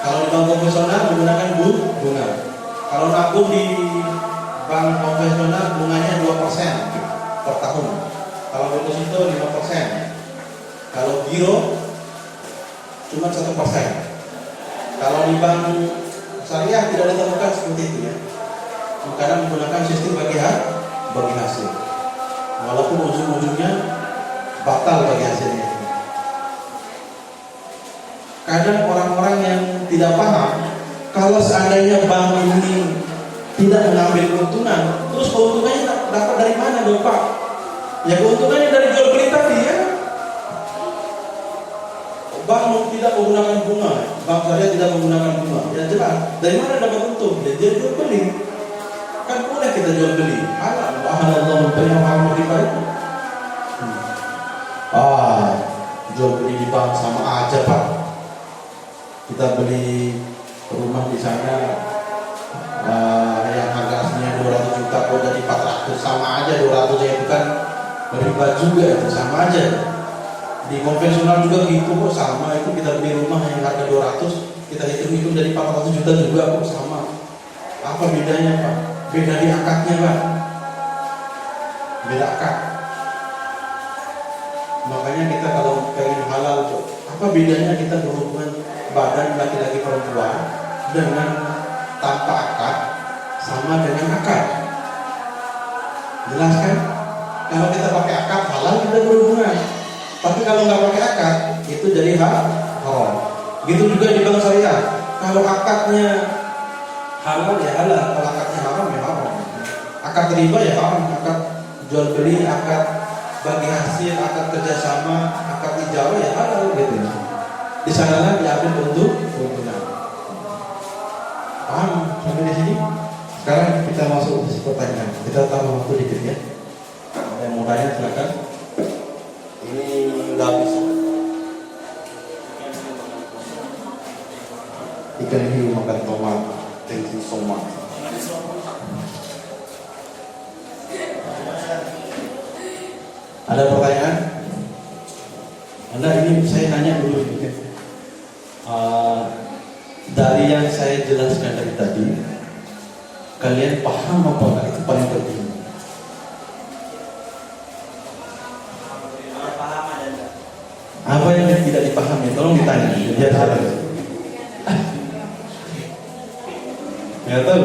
Kalau di bank konvensional menggunakan bunga. Kalau nabung di bank konvensional bunganya 2% per tahun. Kalau deposito 5%. Kalau giro cuma 1%. Kalau di bank syariah tidak ditemukan seperti itu ya. Kadang menggunakan sistem bagi hasil. Walaupun ujung-ujungnya batal bagi hasilnya. Kadang orang-orang yang tidak paham, kalau seandainya bank ini tidak mengambil keuntungan, terus keuntungannya dapat dari mana dong Pak? Ya keuntungannya dari jual beli tadi ya. Bank tidak menggunakan bunga. bank syariah tidak menggunakan bunga. Ya jelas. Dari mana dapat untung? Ya dia jual beli. Kan boleh kita jual beli. Halal. Halallahu al-bay'a wa harrama riba. Jual beli di bank sama aja Pak. Kita beli rumah di sana yang harga aslinya 200 juta kok jadi 400, sama aja 200 ya, itu kan riba juga, itu sama aja. Di konvensional juga gitu kok, sama. Itu kita beli rumah yang harga 200, kita hitung-hitung dari 400 juta juga kok, sama. Apa bedanya Pak? Beda di akadnya Pak. Beda akad. Makanya kita kalau pengen halal, apa bedanya kita berhubungan badan laki-laki perempuan dengan tanpa akad sama dengan akad? Jelas kan? Kalau kita pakai akad halal kita berhubungan, tapi kalau nggak pakai akad itu jadi haram. Gitu juga di bank syariah. Kalau akadnya halal ya halal, kalau akadnya haram ya haram. Akad riba ya haram, akad jual beli, akad bagi hasil, akad kerjasama, akad ijarah ya halal gitu. Di sanalah diambil untuk keuntungan. Paham sampai di sini? Sekarang kita masuk ke pertanyaan. Kita tambah waktu dikit ya. Ada yang mau tanya silakan. Ini udah habis. Ikan hiu makan tomat, thank you so much. Ada pertanyaan? Anda ini saya nanya dulu. Dari yang saya jelaskan dari tadi, kalian paham apa enggak? Itu paling penting. Apa yang tidak dipahami? Tolong ditanya. Biar saya tahu. Nggak tahu.